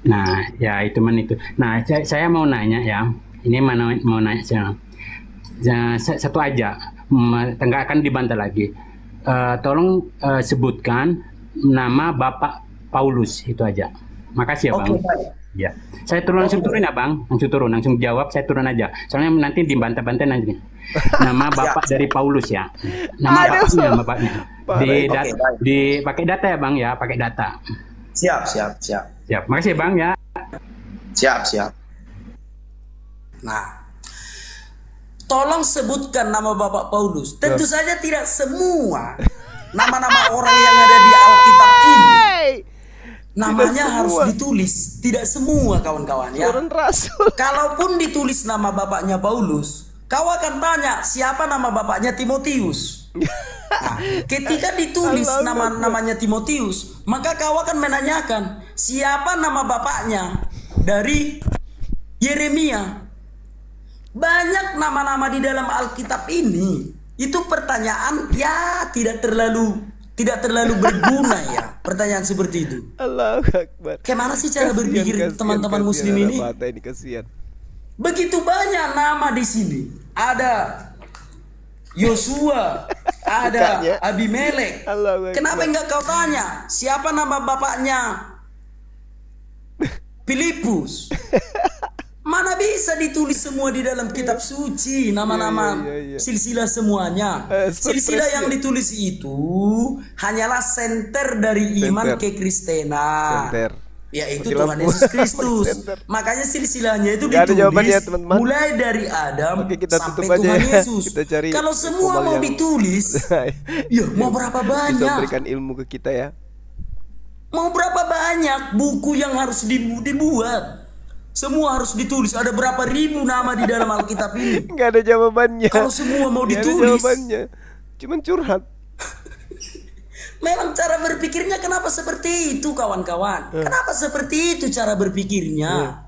Nah, ya itu. Nah, saya mau nanya ya. Ini mau nanya satu aja. Nggak akan dibantah lagi. Tolong sebutkan nama Bapak Paulus, itu aja. Makasih ya Bang. Baik. Ya. Saya langsung turun ya Bang. Langsung jawab, saya turun aja. Soalnya nanti dibantah-bantah nanti. Nama Bapak dari Paulus ya. Nama bapaknya. Pakai data ya Bang ya, pakai data. Siap. Makasih ya Bang ya. Siap. Nah, tolong sebutkan nama Bapak Paulus. Tentu saja tidak semua nama-nama orang yang ada di Alkitab ini namanya harus ditulis. Tidak semua kawan-kawan ya. Turun rasul. Kalaupun ditulis nama bapaknya Paulus, kau akan tanya siapa nama bapaknya Timotius. Nah, ketika ditulis namanya Timotius, maka kau akan menanyakan siapa nama bapaknya dari Yeremia. Banyak nama-nama di dalam Alkitab ini. Itu pertanyaan ya tidak terlalu berguna ya. Pertanyaan seperti itu. Allahu Akbar. Gimana sih cara berpikir teman-teman muslim ini? Ini kasihan. Begitu banyak nama di sini. Ada Yosua, ada Mukanya. Abimelek. Allahu Akbar. Kenapa enggak kau tanya siapa nama bapaknya Filipus? Mana bisa ditulis semua di dalam kitab suci nama-nama Iya. silsilah semuanya. Seperti Silsilah yang ditulis itu hanyalah senter dari iman Senter. kekristenan. Senter. Yaitu Mati Tuhan lampu. Yesus Kristus. Senter. Makanya silsilahnya itu Nggak ada jawabannya, ditulis teman-teman. mulai dari Adam Oke, kita sampai tutup aja Tuhan ya. Yesus. Kita cari Kalau semua komal mau yang- ditulis, ya mau berapa Bisa banyak? berikan ilmu ke kita ya. Mau berapa banyak buku yang harus dibuat? Semua harus ditulis. Ada berapa ribu nama di dalam Alkitab ini? Nggak ada jawabannya. Kalau semua mau Nggak ada ditulis. jawabannya. Cuman curhat. Memang cara berpikirnya kenapa seperti itu kawan-kawan? Kenapa seperti itu cara berpikirnya?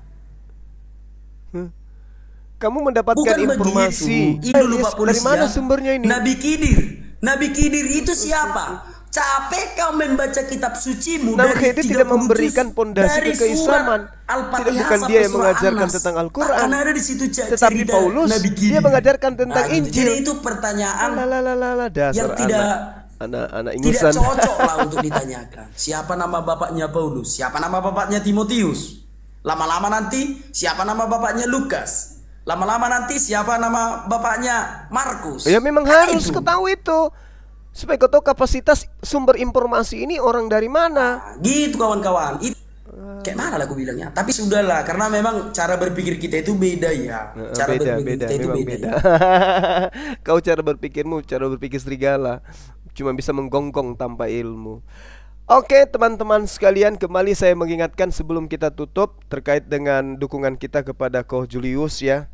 Kamu mendapatkan Bukan informasi. begitu. Itu lupa Dari polisi mana ya. sumbernya ini? Nabi Khidir. Nabi Khidir itu siapa? Capek kau membaca kitab sucimu Nabi dari Khidir tidak 30 memberikan juz, pondasi dari kekeislaman. surat Al-Fatihah Tidak, bukan sampai dia yang surah mengajarkan An-Nas. tentang Al-Quran. Akan ada di situ Tetapi cerita Paulus, Nabi Khidir. dia mengajarkan tentang Gitu. Injil. Jadi itu pertanyaan Dasar yang tidak anak tidak ingusan. cocok lah untuk ditanyakan. Siapa nama bapaknya Paulus? Siapa nama bapaknya Timotius? Lama-lama nanti siapa nama bapaknya Lukas? Lama-lama nanti siapa nama bapaknya Markus? Ya memang Kan harus itu. ketahui itu. Supaya kau tahu kapasitas sumber informasi ini orang dari mana. Nah, gitu kawan-kawan. Kayak mana lah aku bilangnya. Tapi sudahlah, karena memang cara berpikir kita itu beda ya. Cara berpikir kita itu memang beda. Kau cara berpikirmu, cara berpikir serigala, cuma bisa menggonggong tanpa ilmu. Oke teman-teman sekalian, kembali saya mengingatkan sebelum kita tutup terkait dengan dukungan kita kepada Koh Julius ya.